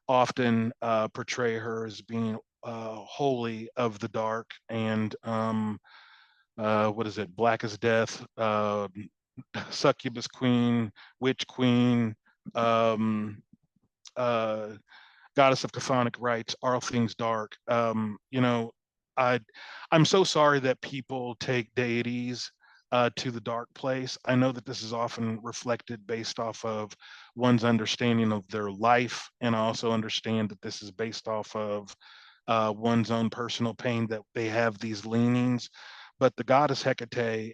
often portray her as being holy of the dark and what is it, black as death, succubus queen, witch queen, um, uh, goddess of chthonic rites, all things dark. I I'm so sorry that people take deities to the dark place. I know that this is often reflected based off of one's understanding of their life, and I also understand that this is based off of one's own personal pain that they have these leanings. But the goddess Hecate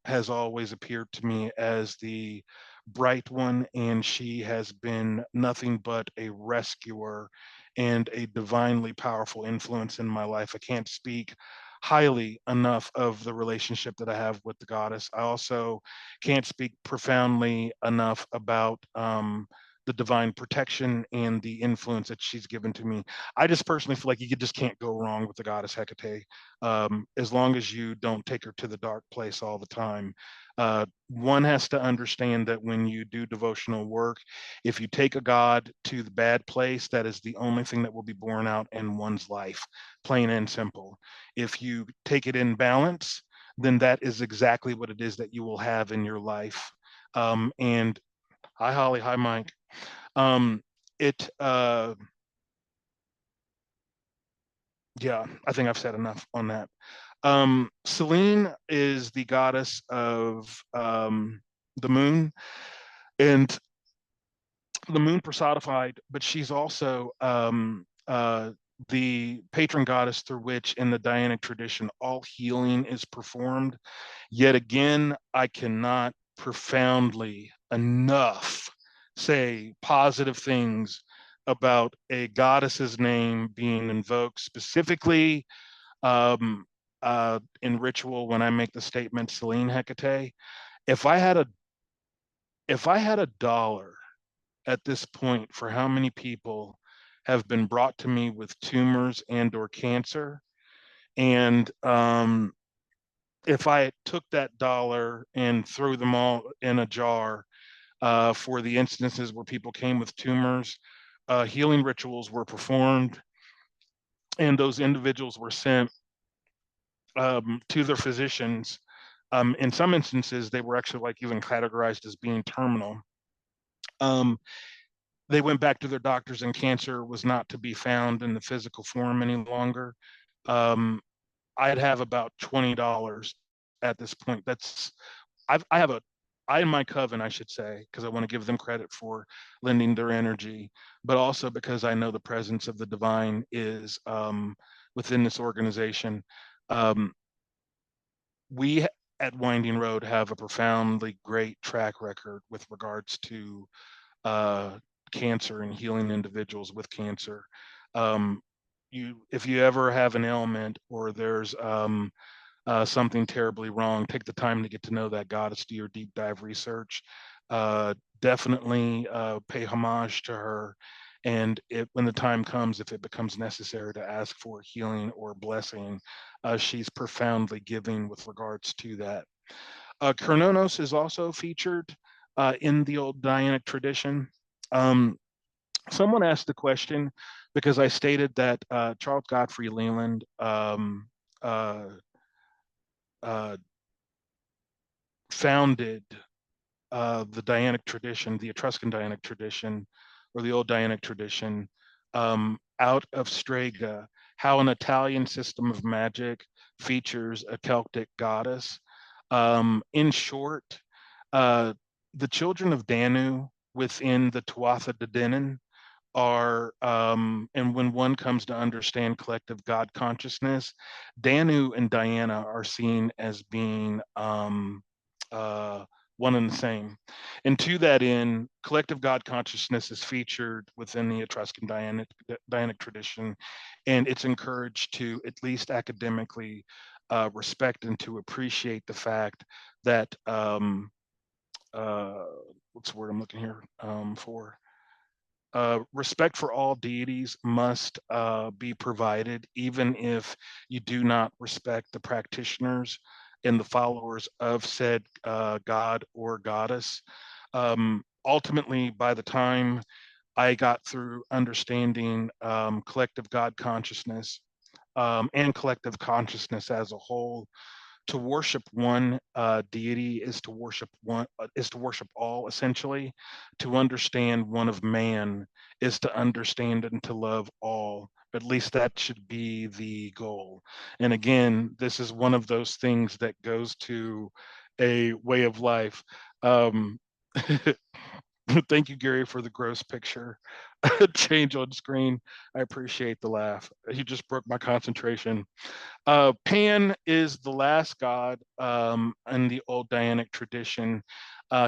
has always appeared to me as the bright one, and she has been nothing but a rescuer and a divinely powerful influence in my life. I can't speak highly enough of the relationship that I have with the goddess. I also can't speak profoundly enough about the divine protection and the influence that she's given to me. I just personally feel like you just can't go wrong with the goddess Hecate, as long as you don't take her to the dark place all the time. One has to understand that when you do devotional work, if you take a god to the bad place, that is the only thing that will be borne out in one's life, plain and simple. If you take it in balance, then that is exactly what it is that you will have in your life. And hi, Holly. Hi, Mike. Um, it, yeah, I think I've said enough on that. Selene is the goddess of the moon, and the moon personified, but she's also the patron goddess through which, in the Dianic tradition, all healing is performed. Yet again, I cannot profoundly enough say positive things about a goddess's name being invoked specifically in ritual when I make the statement Selene Hecate. If I had a if I had a dollar at this point for how many people have been brought to me with tumors and or cancer, and if I took that dollar and threw them all in a jar for the instances where people came with tumors, healing rituals were performed, and those individuals were sent to their physicians. In some instances, they were actually like even categorized as being terminal. Um, they went back to their doctors and cancer was not to be found in the physical form any longer. I'd have about $20 at this point. I have a I in my coven, I should say, because I want to give them credit for lending their energy, but also because I know the presence of the divine is within this organization. Um, we at Winding Road have a profoundly great track record with regards to uh, cancer and healing individuals with cancer. Um, if you ever have an ailment or there's something terribly wrong, take the time to get to know that goddess, do your deep dive research. Definitely pay homage to her. And when the time comes, if it becomes necessary to ask for healing or blessing, she's profoundly giving with regards to that. Kernonos is also featured in the old Dianic tradition. Um, Someone asked the question because I stated that Charles Godfrey Leland uh, uh, founded the Dianic tradition, the Etruscan Dianic tradition, or the old Dianic tradition, out of Strega, how an Italian system of magic features a Celtic goddess. In short, uh, the children of Danu within the Tuatha De Danann are and when one comes to understand collective God consciousness, Danu and Diana are seen as being uh, one and the same. And to that end, collective God consciousness is featured within the Etruscan Dianic tradition, and it's encouraged to, at least academically, respect and to appreciate the fact that uh, what's the word I'm looking here for? Respect for all deities must be provided, even if you do not respect the practitioners and the followers of said god or goddess. Ultimately, by the time I got through understanding collective God consciousness and collective consciousness as a whole, to worship one deity is to worship one is to worship all, essentially. To understand one of man is to understand and to love all. At least that should be the goal. And again, this is one of those things that goes to a way of life. um, Thank you, Gary, for the gross picture change on screen. I appreciate the laugh. You just broke my concentration. Pan is the last god in the old Dianic tradition.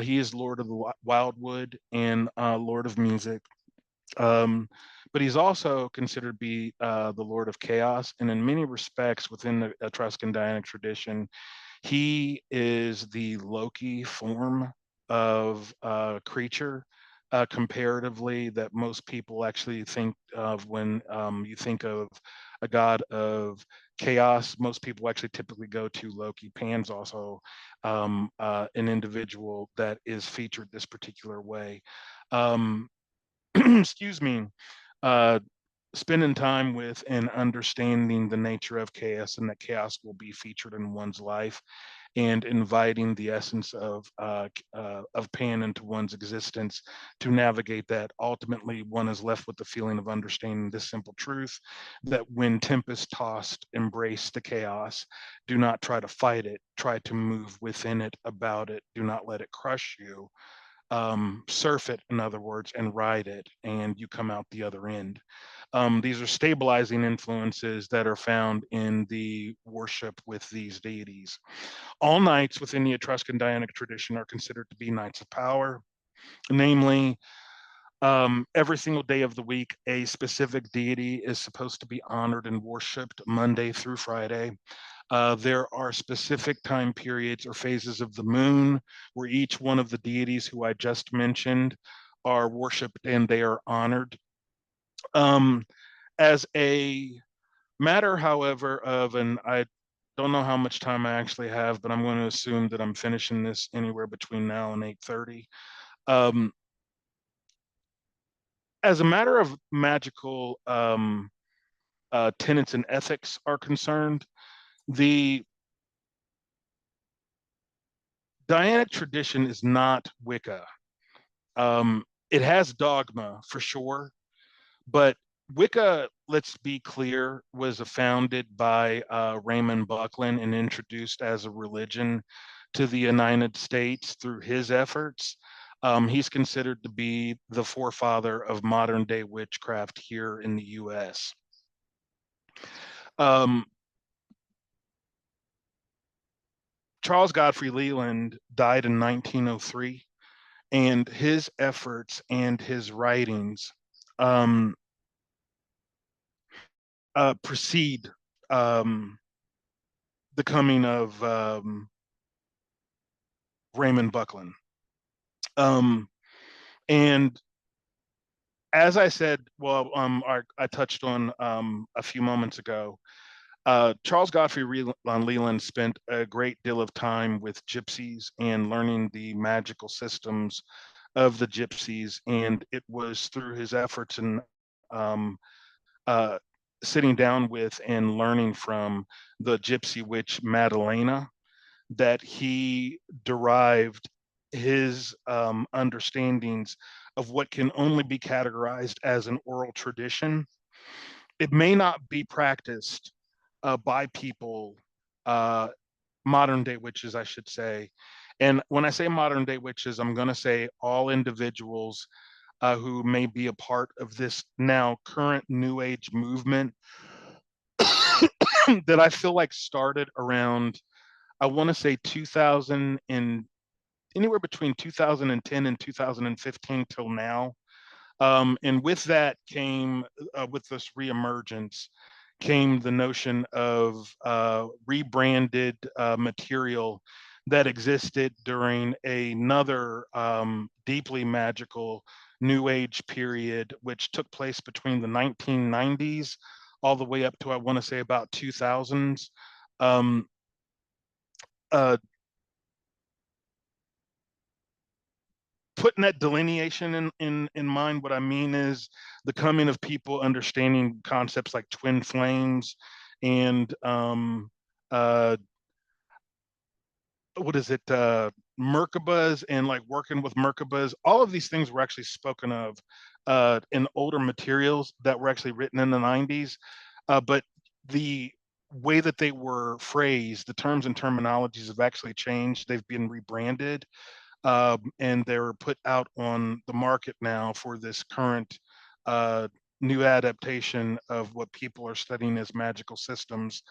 He is Lord of the Wildwood and Lord of Music. But he's also considered to be the Lord of Chaos. And in many respects, within the Etruscan Dianic tradition, he is the Loki form of creature, comparatively, that most people actually think of when you think of a god of chaos. Most people actually typically go to Loki. Pan's also an individual that is featured this particular way. Um, excuse me. Uh, Spending time with and understanding the nature of chaos, and that chaos will be featured in one's life, and inviting the essence of Pan into one's existence to navigate that. Ultimately, one is left with the feeling of understanding this simple truth: that when tempest tossed, embrace the chaos. Do not try to fight it. Try to move within it, about it. Do not let it crush you. Surf it, in other words, and ride it, and you come out the other end. These are stabilizing influences that are found in the worship with these deities. All nights within the Etruscan Dianic tradition are considered to be nights of power, namely, every single day of the week, a specific deity is supposed to be honored and worshipped Monday through Friday. There are specific time periods or phases of the moon where each one of the deities who I just mentioned are worshipped and they are honored. Um, as a matter, however, and I don't know how much time I actually have, but I'm going to assume that I'm finishing this anywhere between now and 8:30. Um, as a matter of magical tenets and ethics are concerned, the Dianic tradition is not Wicca. it has dogma for sure, but Wicca, let's be clear, was founded by Raymond Buckland and introduced as a religion to the United States through his efforts. He's considered to be the forefather of modern day witchcraft here in the US. Charles Godfrey Leland died in 1903, and his efforts and his writings um, precede the coming of Raymond Buckland. And as I said, well, I touched on a few moments ago, Charles Godfrey Leland spent a great deal of time with gypsies and learning the magical systems of the gypsies. And it was through his efforts in um, uh, sitting down with and learning from the gypsy witch Madalena that he derived his understandings of what can only be categorized as an oral tradition. It may not be practiced by people, uh, modern day witches, I should say. And when I say modern day witches, I'm going to say all individuals who may be a part of this now current New Age movement that I feel like started around, I want to say 2000 and anywhere between 2010 and 2015 till now. And with that came, with this reemergence, came the notion of rebranded material that existed during another deeply magical New Age period, which took place between the 1990s all the way up to, I want to say, about 2000s. Um, uh, Putting that delineation in mind, what I mean is the coming of people understanding concepts like twin flames and uh, what is it, Merkabas, and like working with Merkabas. All of these things were actually spoken of in older materials that were actually written in the 90s, but the way that they were phrased, the terms and terminologies have actually changed. They've been rebranded, and they're put out on the market now for this current new adaptation of what people are studying as magical systems.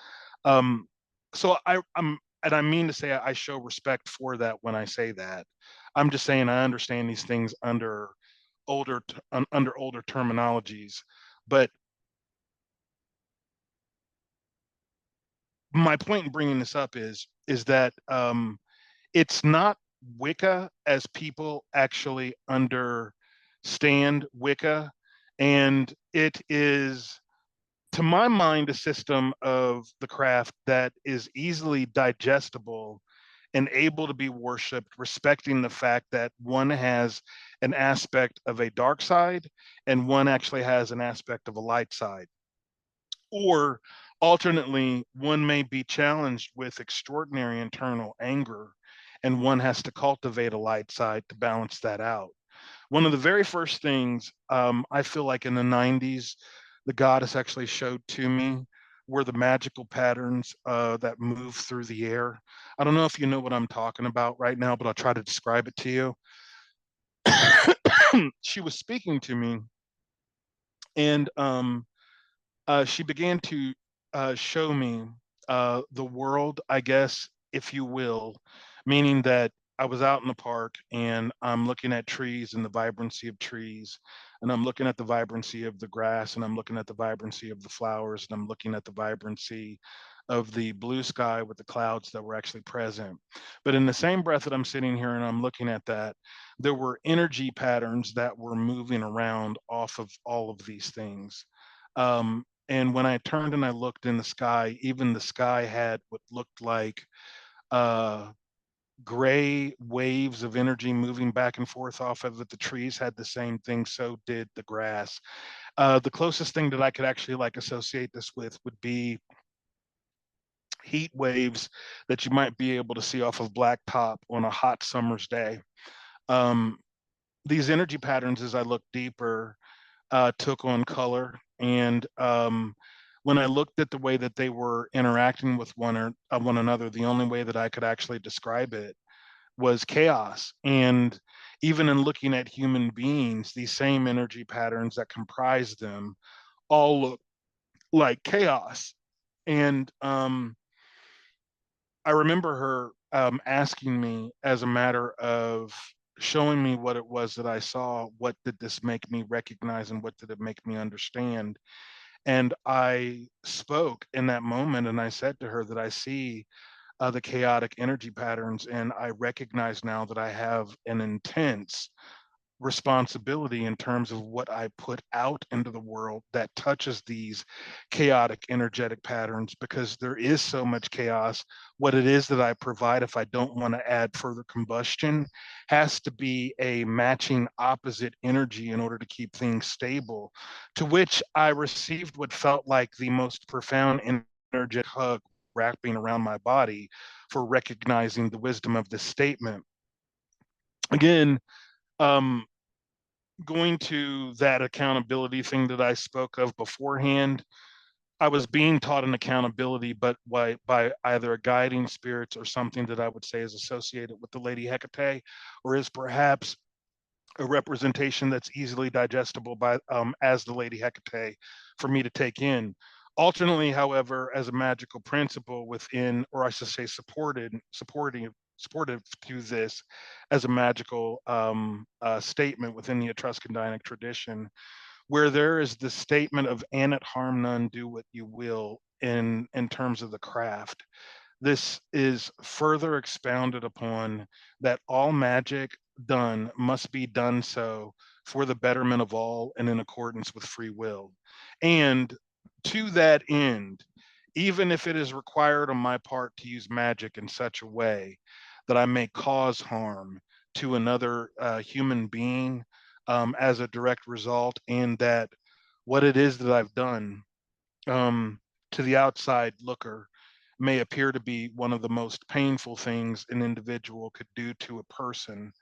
Um, so I'm, and I mean to say I show respect for that when I say that. I'm just saying I understand these things under under older terminologies, but my point in bringing this up is that it's not Wicca as people actually understand Wicca, and it is, to my mind, a system of the craft that is easily digestible and able to be worshipped, respecting the fact that one has an aspect of a dark side and one actually has an aspect of a light side. Or alternately, one may be challenged with extraordinary internal anger, and one has to cultivate a light side to balance that out. One of the very first things I feel like in the 90s, the goddess actually showed to me were the magical patterns that move through the air. I don't know if you know what I'm talking about right now, but I'll try to describe it to you. She was speaking to me, and she began to show me the world, I guess, if you will, meaning that I was out in the park and I'm looking at trees and the vibrancy of trees, and I'm looking at the vibrancy of the grass, and I'm looking at the vibrancy of the flowers, and I'm looking at the vibrancy of the blue sky with the clouds that were actually present. But in the same breath that I'm sitting here and I'm looking at that, there were energy patterns that were moving around off of all of these things. And when I turned and I looked in the sky, even the sky had what looked like uh, gray waves of energy moving back and forth off of it. The trees had the same thing, so did the grass. The closest thing that I could actually like associate this with would be heat waves that you might be able to see off of blacktop on a hot summer's day. Um, these energy patterns, as I looked deeper, took on color. And when I looked at the way that they were interacting with one another, the only way that I could actually describe it was chaos. And even in looking at human beings, these same energy patterns that comprise them all look like chaos. And I remember her asking me, as a matter of showing me what it was that I saw, what did this make me recognize and what did it make me understand? And I spoke in that moment and I said to her that I see the chaotic energy patterns, and I recognize now that I have an intense responsibility in terms of what I put out into the world that touches these chaotic energetic patterns, because there is so much chaos. What it is that I provide, if I don't want to add further combustion, has to be a matching opposite energy in order to keep things stable. To which I received what felt like the most profound energetic hug wrapping around my body for recognizing the wisdom of this statement. Again, um, going to that accountability thing that I spoke of beforehand, I was being taught an accountability, but by either a guiding spirits or something that I would say is associated with the Lady Hecate, or is perhaps a representation that's easily digestible by as the Lady Hecate for me to take in. Alternately, however, as a magical principle within, or I should say, supportive to this as a magical statement within the Etruscan Dianic tradition, where there is the statement of "an it harm none, do what you will" in terms of the craft. This is further expounded upon that all magic done must be done so for the betterment of all and in accordance with free will. And to that end, even if it is required on my part to use magic in such a way that I may cause harm to another human being as a direct result, and that what it is that I've done um, to the outside looker may appear to be one of the most painful things an individual could do to a person,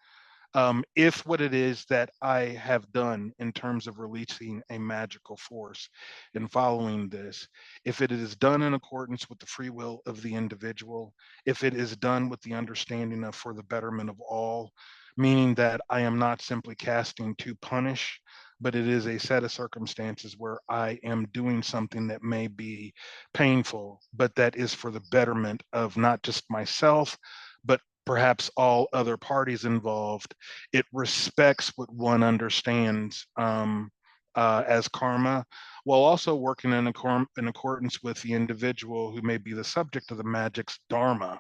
if what it is that I have done in terms of releasing a magical force and following this, if it is done in accordance with the free will of the individual, if it is done with the understanding of for the betterment of all, meaning that I am not simply casting to punish, but it is a set of circumstances where I am doing something that may be painful, but that is for the betterment of not just myself, but perhaps all other parties involved. It respects what one understands as karma, while also working in accordance with the individual who may be the subject of the magic's dharma.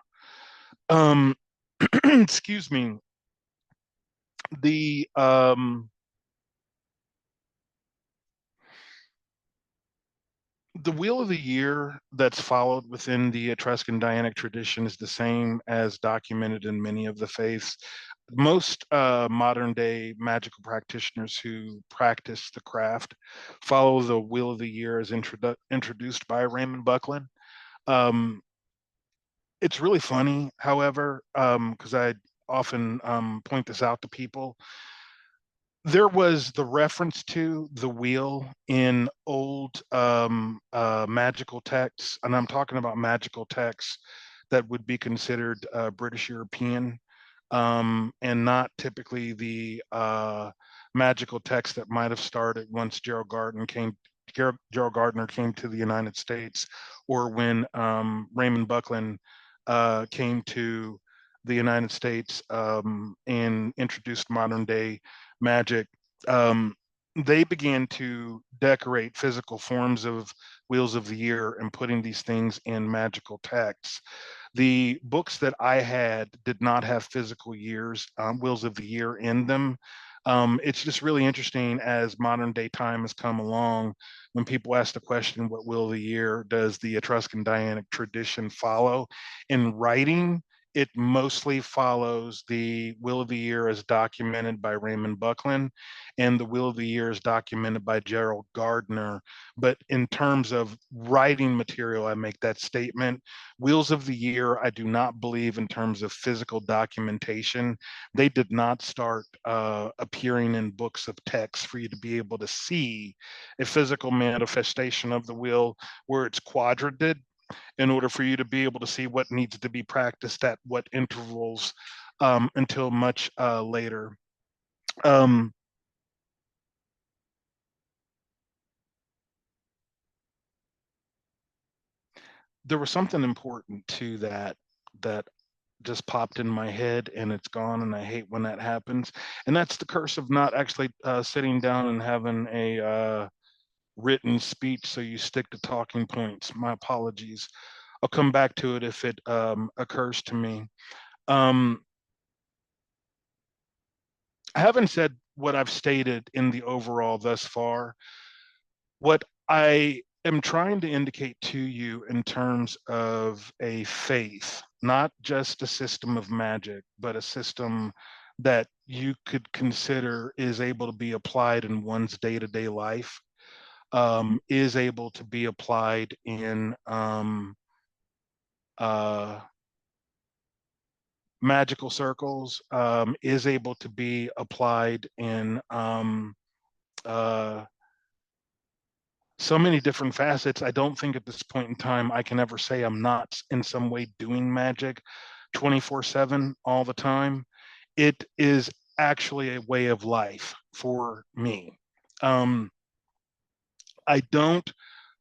Um, excuse me. The the wheel of the year that's followed within the Etruscan Dianic tradition is the same as documented in many of the faiths. Most modern day magical practitioners who practice the craft follow the wheel of the year as introduced by Raymond Buckland. Um, it's really funny, however, because I often point this out to people. There was the reference to the wheel in old magical texts, and I'm talking about magical texts that would be considered British European, and not typically the magical text that might have started once Gerald Gardner came to the United States, or when Raymond Buckland came to the United States and introduced modern day magic. Um, they began to decorate physical forms of wheels of the year and putting these things in magical texts. The books that I had did not have physical years, wheels of the year in them. It's just really interesting as modern day time has come along. When people ask the question, what wheel of the year does the Etruscan Dianic tradition follow? In writing, It mostly follows the Will of the Year as documented by Raymond Buckland, and the Will of the Year is documented by Gerald Gardner. But in terms of writing material, I make that statement. Wheels of the Year, I do not believe in terms of physical documentation. They did not start appearing in books of text for you to be able to see a physical manifestation of the wheel where it's quadrated, in order for you to be able to see what needs to be practiced at what intervals, until much later. Um, there was something important to that just popped in my head, and it's gone, and I hate when that happens. And that's the curse of not actually sitting down and having a written speech, so you stick to talking points. My apologies. I'll come back to it if it occurs to me. Um, I haven't said what I've stated in the overall thus far. What I am trying to indicate to you in terms of a faith, not just a system of magic, but a system that you could consider is able to be applied in one's day-to-day life, is able to be applied in uh, magical circles, is able to be applied in uh, so many different facets. I don't think at this point in time I can ever say I'm not in some way doing magic 24/7 all the time. It is actually a way of life for me. Um, I don't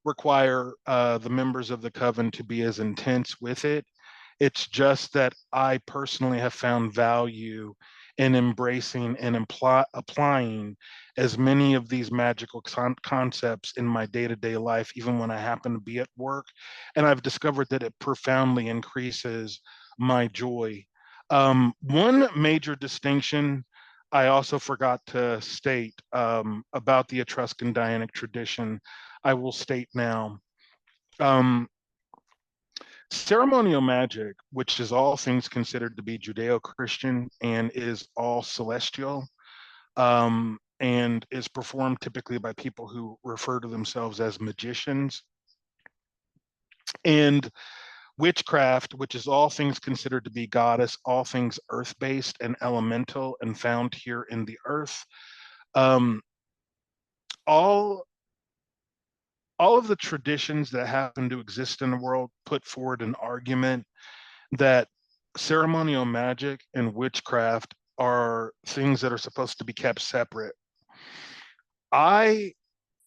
require the members of the coven to be as intense with it. It's just that I personally have found value in embracing and applying as many of these magical concepts in my day-to-day life, even when I happen to be at work. And I've discovered that it profoundly increases my joy. One major distinction I also forgot to state about the Etruscan Dianic tradition, I will state now. Um, Ceremonial magic, which is all things considered to be Judeo-Christian and is all celestial, and is performed typically by people who refer to themselves as magicians. And witchcraft, which is all things considered to be goddess, all things earth-based and elemental and found here in the earth. Um, all all of the traditions that happen to exist in the world put forward an argument that ceremonial magic and witchcraft are things that are supposed to be kept separate. I,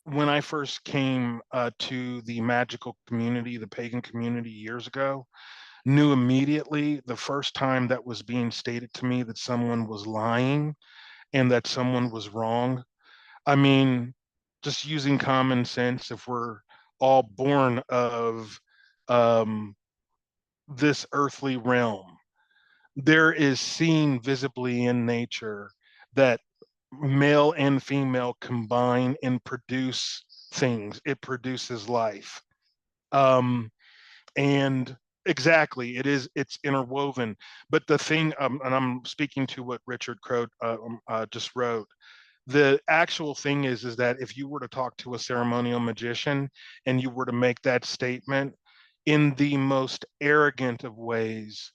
when I first came to the magical community, the pagan community years ago, knew immediately the first time that was being stated to me that someone was lying and that someone was wrong. I mean, just using common sense, if we're all born of um, this earthly realm, there is seen visibly in nature that male and female combine and produce things. It produces life. Um, and exactly, it's interwoven. But the thing, and I'm speaking to what Richard Crow just wrote, the actual thing is that if you were to talk to a ceremonial magician and you were to make that statement in the most arrogant of ways,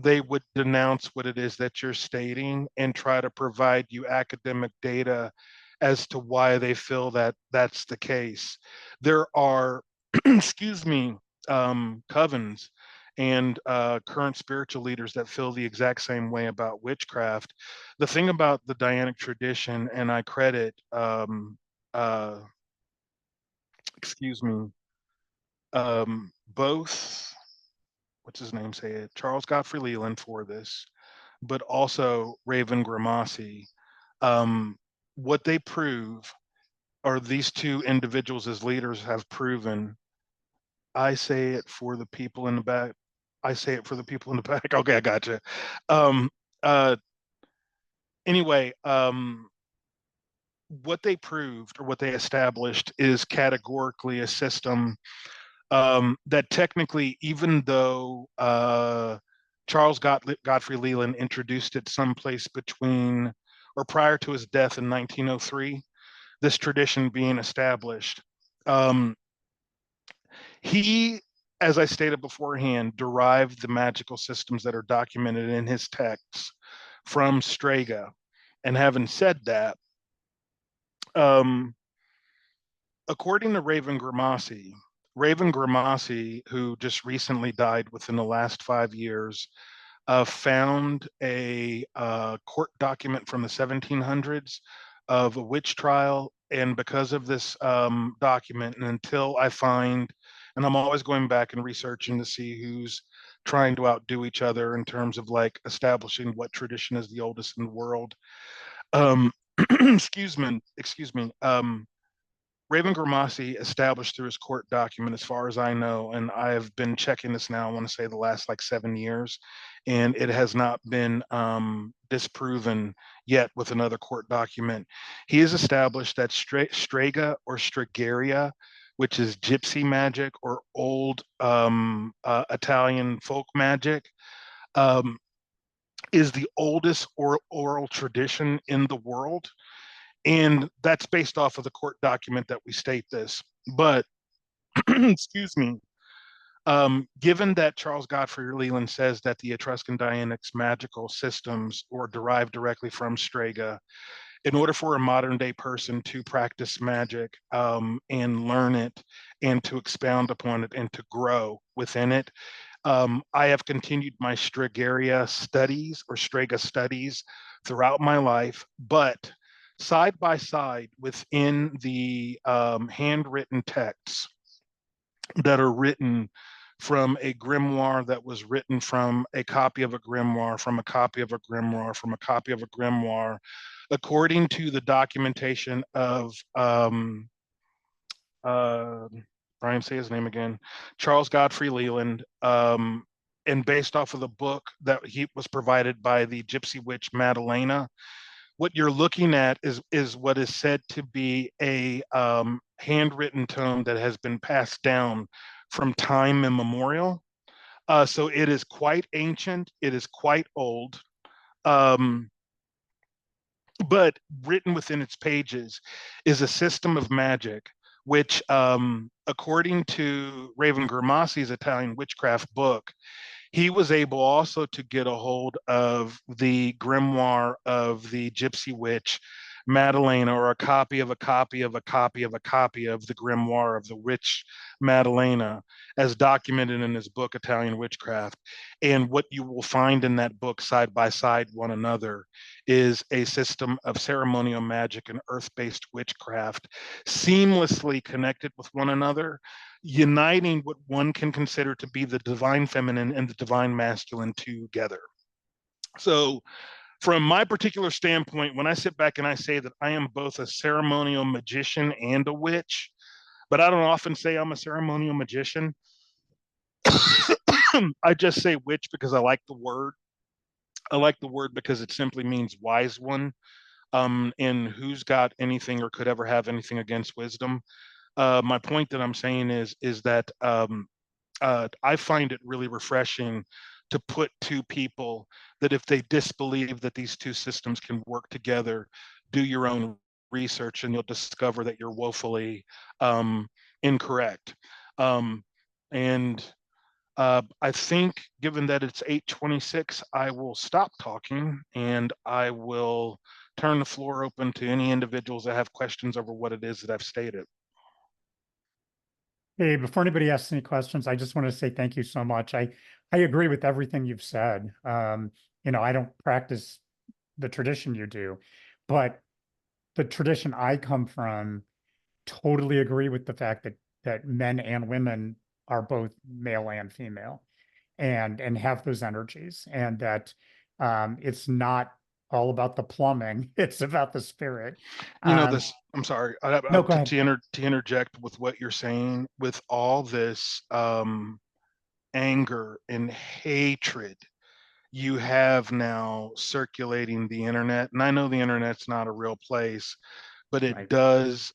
they would denounce what it is that you're stating and try to provide you academic data as to why they feel that that's the case. There are, excuse me, covens and current spiritual leaders that feel the exact same way about witchcraft. The thing about the Dianic tradition, and I credit, uh, excuse me, both, what's his name, say it, Charles Godfrey Leland for this, but also Raven Grimassi. Um, what they prove, or these two individuals as leaders have proven, I say it for the people in the back. I say it for the people in the back. Okay, I gotcha. Um, uh, anyway, what they proved or what they established is categorically a system that technically, even though Charles Godfrey Leland introduced it someplace between or prior to his death in 1903, this tradition being established. Um, he, as I stated beforehand, derived the magical systems that are documented in his texts from Strega. And having said that, um, according to Raven Grimassi, who just recently died within the last 5 years, found a court document from the 1700s of a witch trial. And because of this document, and until I find, and I'm always going back and researching to see who's trying to outdo each other in terms of like establishing what tradition is the oldest in the world. Um, excuse me. Raven Grimassi established through his court document, as far as I know, and I have been checking this now, I want to say the last like 7 years, and it has not been disproven yet with another court document. He has established that Strega or Stregaria, which is gypsy magic or old Italian folk magic, um, is the oldest oral tradition in the world. And that's based off of the court document that we state this. But, excuse me, given that Charles Godfrey Leland says that the Etruscan Dianic's magical systems were derived directly from Strega, in order for a modern day person to practice magic and learn it and to expound upon it and to grow within it, I have continued my Strega studies throughout my life, but side by side within the handwritten texts that are written from a grimoire that was written from a copy of a grimoire, from a copy of a grimoire, from a copy of a grimoire, according to the documentation of uh, Brian, say his name again, Charles Godfrey Leland, and based off of the book that he was provided by the gypsy witch Madalena. What you're looking at is what is said to be a handwritten tome that has been passed down from time immemorial. So it is quite ancient. It is quite old. Um, but written within its pages is a system of magic, which, according to Raven Grimassi's Italian Witchcraft book, he was able also to get a hold of the grimoire of the gypsy witch Madalena, or a copy of a copy of a copy of a copy of the grimoire of the witch Madalena, as documented in his book Italian Witchcraft. And what you will find in that book, side by side one another, is a system of ceremonial magic and earth-based witchcraft seamlessly connected with one another, uniting what one can consider to be the divine feminine and the divine masculine together. So, from my particular standpoint, when I sit back and I say that I am both a ceremonial magician and a witch, but I don't often say I'm a ceremonial magician. I just say witch because I like the word. I like the word because it simply means wise one. And who's got anything or could ever have anything against wisdom? My point that I'm saying is that I find it really refreshing to put two people that, if they disbelieve that these two systems can work together, do your own research and you'll discover that you're woefully incorrect. And I think, given that it's 8:26, I will stop talking and I will turn the floor open to any individuals that have questions over what it is that I've stated. Hey, before anybody asks any questions, I just want to say thank you so much. I agree with everything you've said. I don't practice the tradition you do, but the tradition I come from totally agree with the fact that men and women are both male and female and have those energies, and that it's not all about the plumbing, it's about the spirit. This, I'm sorry, No, go ahead. to interject with what you're saying, with all this anger and hatred you have now circulating the internet, and I know the internet's not a real place, but it Right. does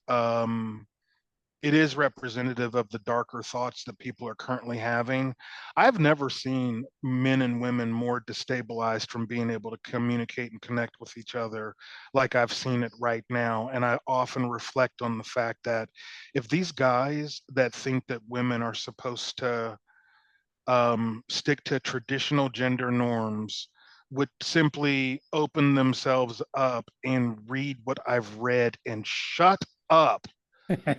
it is representative of the darker thoughts that people are currently having. I've never seen men and women more destabilized from being able to communicate and connect with each other like I've seen it right now. And I often reflect on the fact that if these guys that think that women are supposed to stick to traditional gender norms would simply open themselves up and read what I've read and shut up,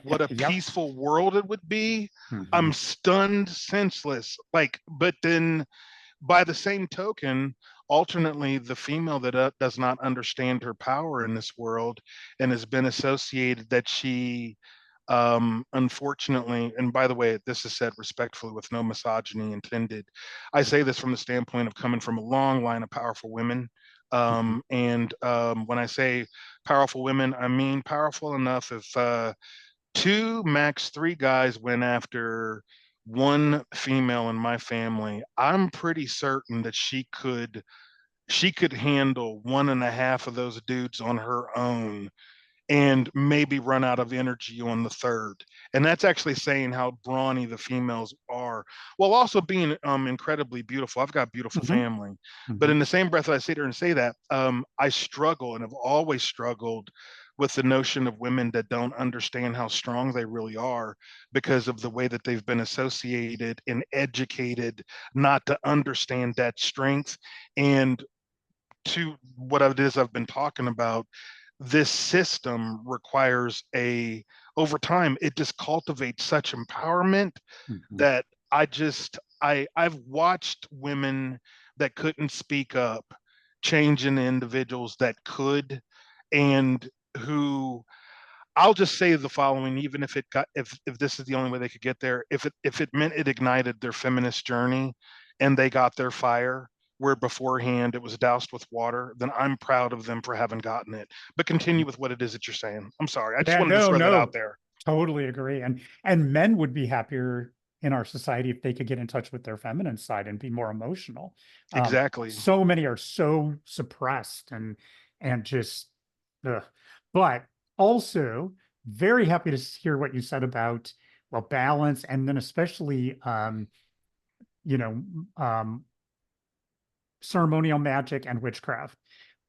what a Yep. peaceful world it would be. Mhm. I'm stunned, senseless. Like, but then by the same token, alternately, the female that does not understand her power in this world and has been associated that she, unfortunately, and by the way, this is said respectfully with no misogyny intended. I say this from the standpoint of coming from a long line of powerful women. Mhm. And when I say powerful women, I mean powerful enough if two, max three guys went after one female in my family, I'm pretty certain that she could handle one and a half of those dudes on her own and maybe run out of energy on the third. And that's actually saying how brawny the females are, while also being incredibly beautiful. I've got a beautiful Mhm. family, but Mhm. in the same breath that I sit there and say that, I struggle and have always struggled with the notion of women that don't understand how strong they really are because of the way that they've been associated and educated not to understand that strength. And to what it is I've been talking about, this system requires over time, it just cultivates such empowerment Mhm. that I've watched women that couldn't speak up change into individuals that could, and who, I'll just say the following, even if it got if this is the only way they could get there, if it meant it ignited their feminist journey and they got their fire where beforehand it was doused with water, then I'm proud of them for having gotten it. But continue with what it is that you're saying. I'm sorry. I just Yeah, wanted to no, throw that out no, there. totally agree. And men would be happier in our society if they could get in touch with their feminine side and be more emotional. Exactly. So many are so suppressed and just ugh. But also very happy to hear what you said about, well, balance, and then especially you know um ceremonial magic and witchcraft,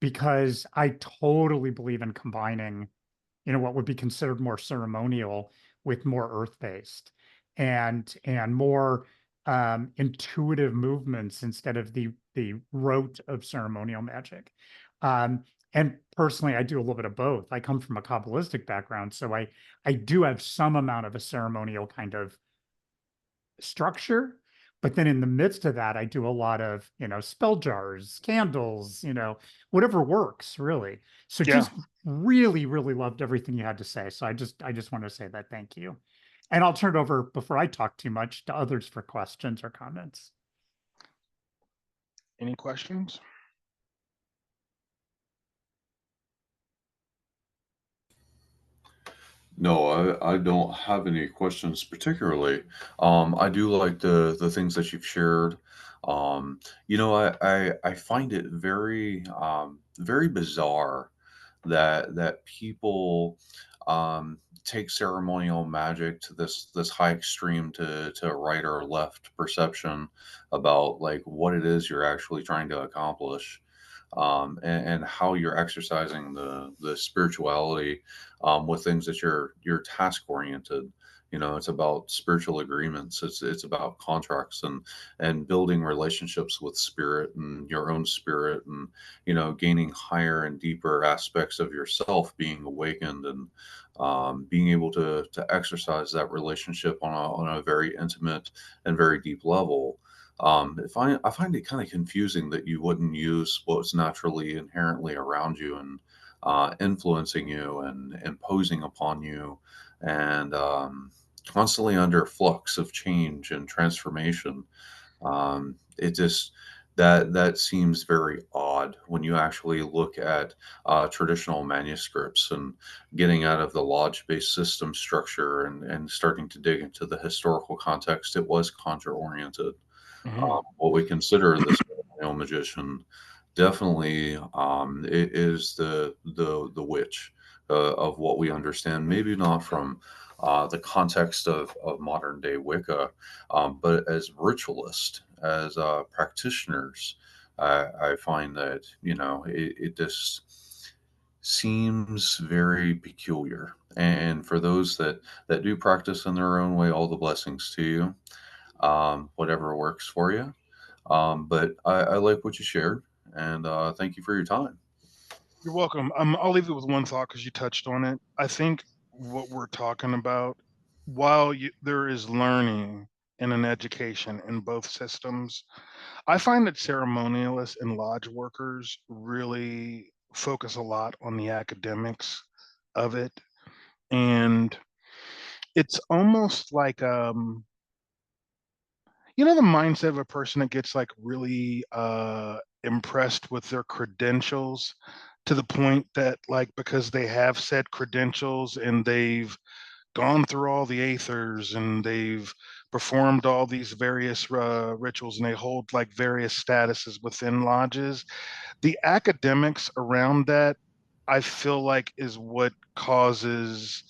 because I totally believe in combining, what would be considered more ceremonial with more earth-based and more intuitive movements instead of the rote of ceremonial magic. Um, and personally, I do a little bit of both. I come from a Kabbalistic background, so I do have some amount of a ceremonial kind of structure. But then in the midst of that, I do a lot of, spell jars, candles, whatever works really. So Yeah. just really, really loved everything you had to say. So I just want to say that thank you. And I'll turn it over before I talk too much to others for questions or comments. Any questions? No, I don't have any questions particularly. I do like the things that you've shared. I find it very bizarre that people take ceremonial magic to this high extreme to right or left perception about like what it is you're actually trying to accomplish, and how you're exercising the spirituality with things that you're task oriented. It's about spiritual agreements. It's about contracts and building relationships with spirit and your own spirit, and gaining higher and deeper aspects of yourself being awakened, and being able to exercise that relationship on a very intimate and very deep level. I find it kind of confusing that you wouldn't use what's naturally inherently around you and influencing you and imposing upon you, and constantly under flux of change and transformation. It just that seems very odd when you actually look at traditional manuscripts and getting out of the lodge-based system structure and starting to dig into the historical context. It was conjure oriented. Hmm. What we consider the ceremonial magician definitely it is the witch of what we understand. Maybe not from the context of modern day Wicca, but as ritualists, as practitioners, I find that it just seems very peculiar. And for those that do practice in their own way, all the blessings to you, whatever works for you. But I like what you shared, and thank you for your time. You're welcome. I'll leave it with one thought because you touched on it. I think what we're talking about, while there is learning and an education in both systems, I find that ceremonialists and lodge workers really focus a lot on the academics of it. And it's almost like the mindset of a person that gets like really impressed with their credentials to the point that like because they have said credentials and they've gone through all the aethers and they've performed all these various rituals and they hold like various statuses within lodges, the academics around that I feel like is what causes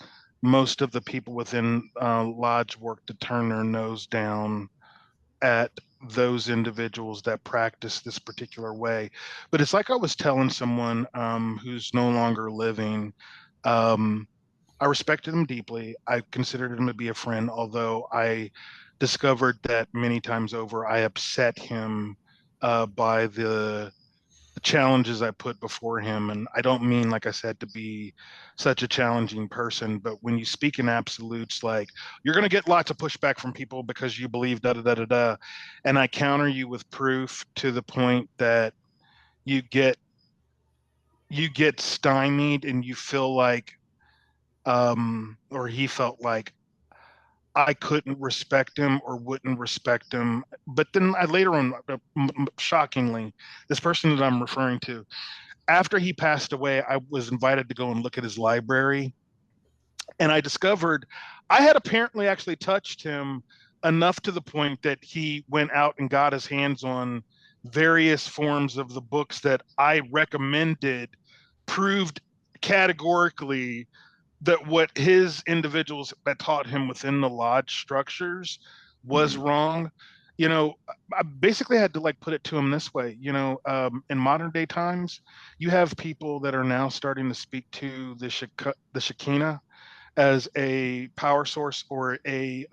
most of the people within lodge work to turn their nose down at those individuals that practice this particular way. But it's like I was telling someone who's no longer living. Um, I respected him deeply. I considered him to be a friend, although I discovered that many times over I upset him by the challenges I put before him. And I don't mean, like I said, to be such a challenging person, but when you speak in absolutes, like you're going to get lots of pushback from people because you believe da da da da da. And I counter you with proof to the point that you get stymied and you feel like or he felt like I couldn't respect him or wouldn't respect him. But then I later on, shockingly, this person that I'm referring to, after he passed away, I was invited to go and look at his library. And I discovered I had apparently actually touched him enough to the point that he went out and got his hands on various forms of the books that I recommended, proved categorically that what his individuals that taught him within the lodge structures was Mhm. wrong. I basically had to like put it to him this way. In modern day times, you have people that are now starting to speak to the Shekinah as a power source or a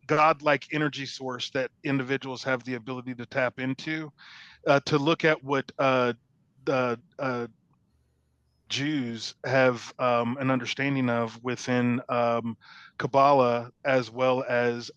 godlike energy source that individuals have the ability to tap into. To look at what the Jews have an understanding of within Kabbalah as well as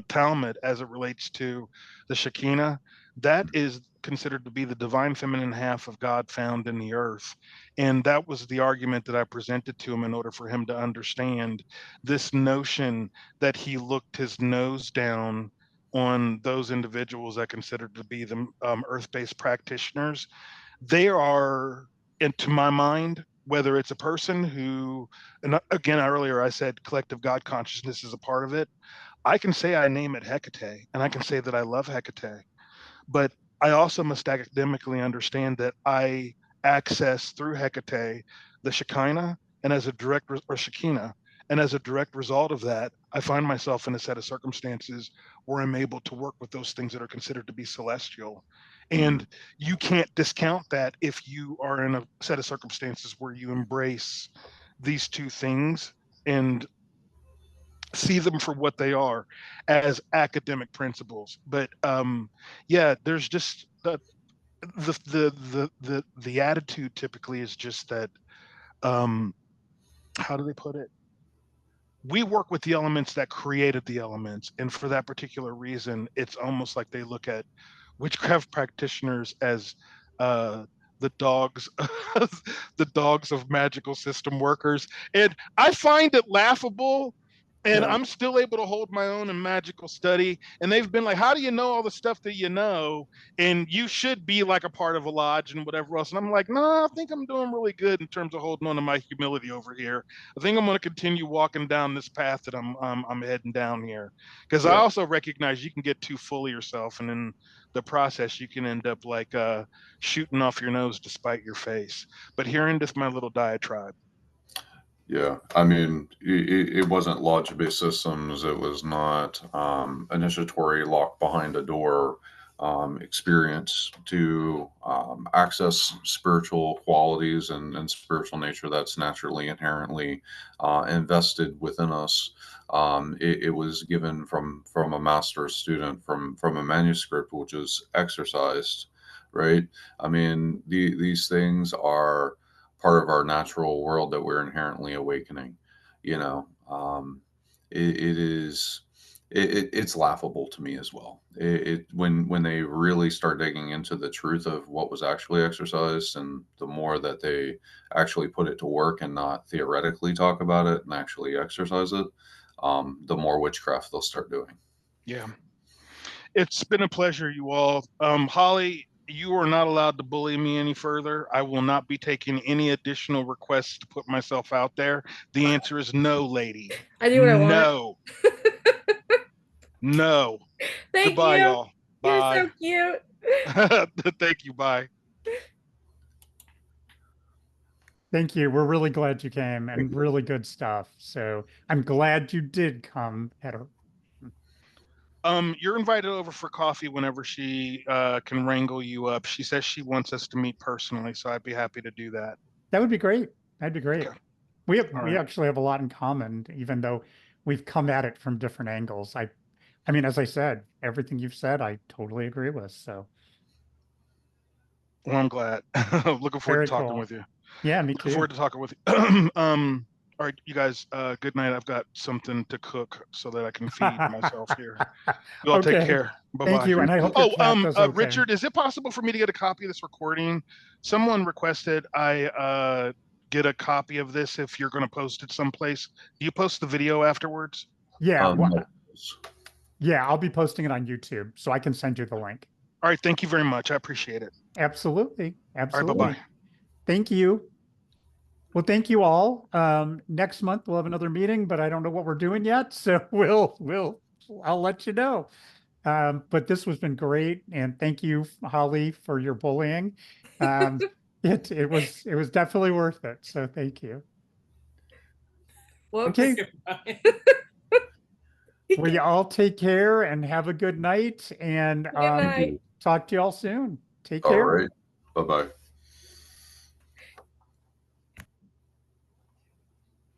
Talmud as it relates to the Shekinah. That is considered to be the divine feminine half of God found in the earth. And that was the argument that I presented to him in order for him to understand this notion that he looked his nose down on those individuals I considered to be the earth-based practitioners. They are, and to my mind, whether it's a person who, and again, earlier I said collective God consciousness is a part of it. I can say I name it Hecate, and I can say that I love Hecate, but I also must academically understand that I access through Hecate the Shekinah, and as a or Shekinah, and as a direct result of that, I find myself in a set of circumstances where I'm able to work with those things that are considered to be celestial. And Mhm. you can't discount that if you are in a set of circumstances where you embrace these two things and see them for what they are as academic principles. But yeah, there's just the attitude typically is just that um how do they put it, we work with the elements that created the elements, and for that particular reason it's almost like they look at witchcraft practitioners as uh the dogs the dogs of magical system workers. And I find it laughable, and Yeah. I'm still able to hold my own in magical study. And they've been like, how do you know all the stuff that you know? And you should be like a part of a lodge and whatever else. And I'm like, no, I think I'm doing really good in terms of holding on to my humility over here. I think I'm going to continue walking down this path that I'm heading down here, because I Yeah. also recognize you can get too full of yourself, and in the process you can end up like shooting off your nose despite your face. But herein is my little diatribe. Yeah, I mean, it wasn't logic-based systems. It was not initiatory lock behind a door experience to access spiritual qualities and spiritual nature that's naturally inherently invested within us. It was given from a master student from a manuscript, which is exercised, right? I mean, these things are part of our natural world that we're inherently awakening. You know, it is it's laughable to me as well. When they really start digging into the truth of what was actually exercised, and the more that they actually put it to work and not theoretically talk about it and actually exercise it, the more witchcraft they'll start doing. Yeah. It's been a pleasure, you all. Holly, you are not allowed to bully me any further. I will not be taking any additional requests to put myself out there. The answer is no, lady. I do what I want. No. No. Thank Goodbye, you. y'all. You're Bye. so cute. Thank you. Bye. Thank you. We're really glad you came, and really good stuff. So I'm glad you did come, Heather. You're invited over for coffee whenever she can wrangle you up. She says she wants us to meet personally, so I'd be happy to do that. That would be great. That'd be great. Okay. We All we right. actually have a lot in common, even though we've come at it from different angles. I mean, as I said, everything you've said, I totally agree with. So Well, I'm glad. Looking forward very to talking cool. with you. Yeah, me Looking too. forward to talking with you. All right, you guys, good night. I've got something to cook so that I can feed myself here. You all take Okay. care. Thank Bye-bye. you, and I hope your cat does okay. Richard, is it possible for me to get a copy of this recording? Someone requested I get a copy of this if you're going to post it someplace. Do you post the video afterwards? Yeah, No. yeah, I'll be posting it on YouTube, so I can send you the link. All right, thank you very much. I appreciate it. Absolutely. All right, Absolutely. bye-bye. Thank you. Well, thank you all. Next month we'll have another meeting, but I don't know what we're doing yet, so I'll let you know. But this has been great, and thank you, Holly, for your bullying. It was definitely worth it. So thank you. Whoops. Okay. Well, you all take care and have a good night, and Good night. talk to you all soon. Take All care. right. Bye bye.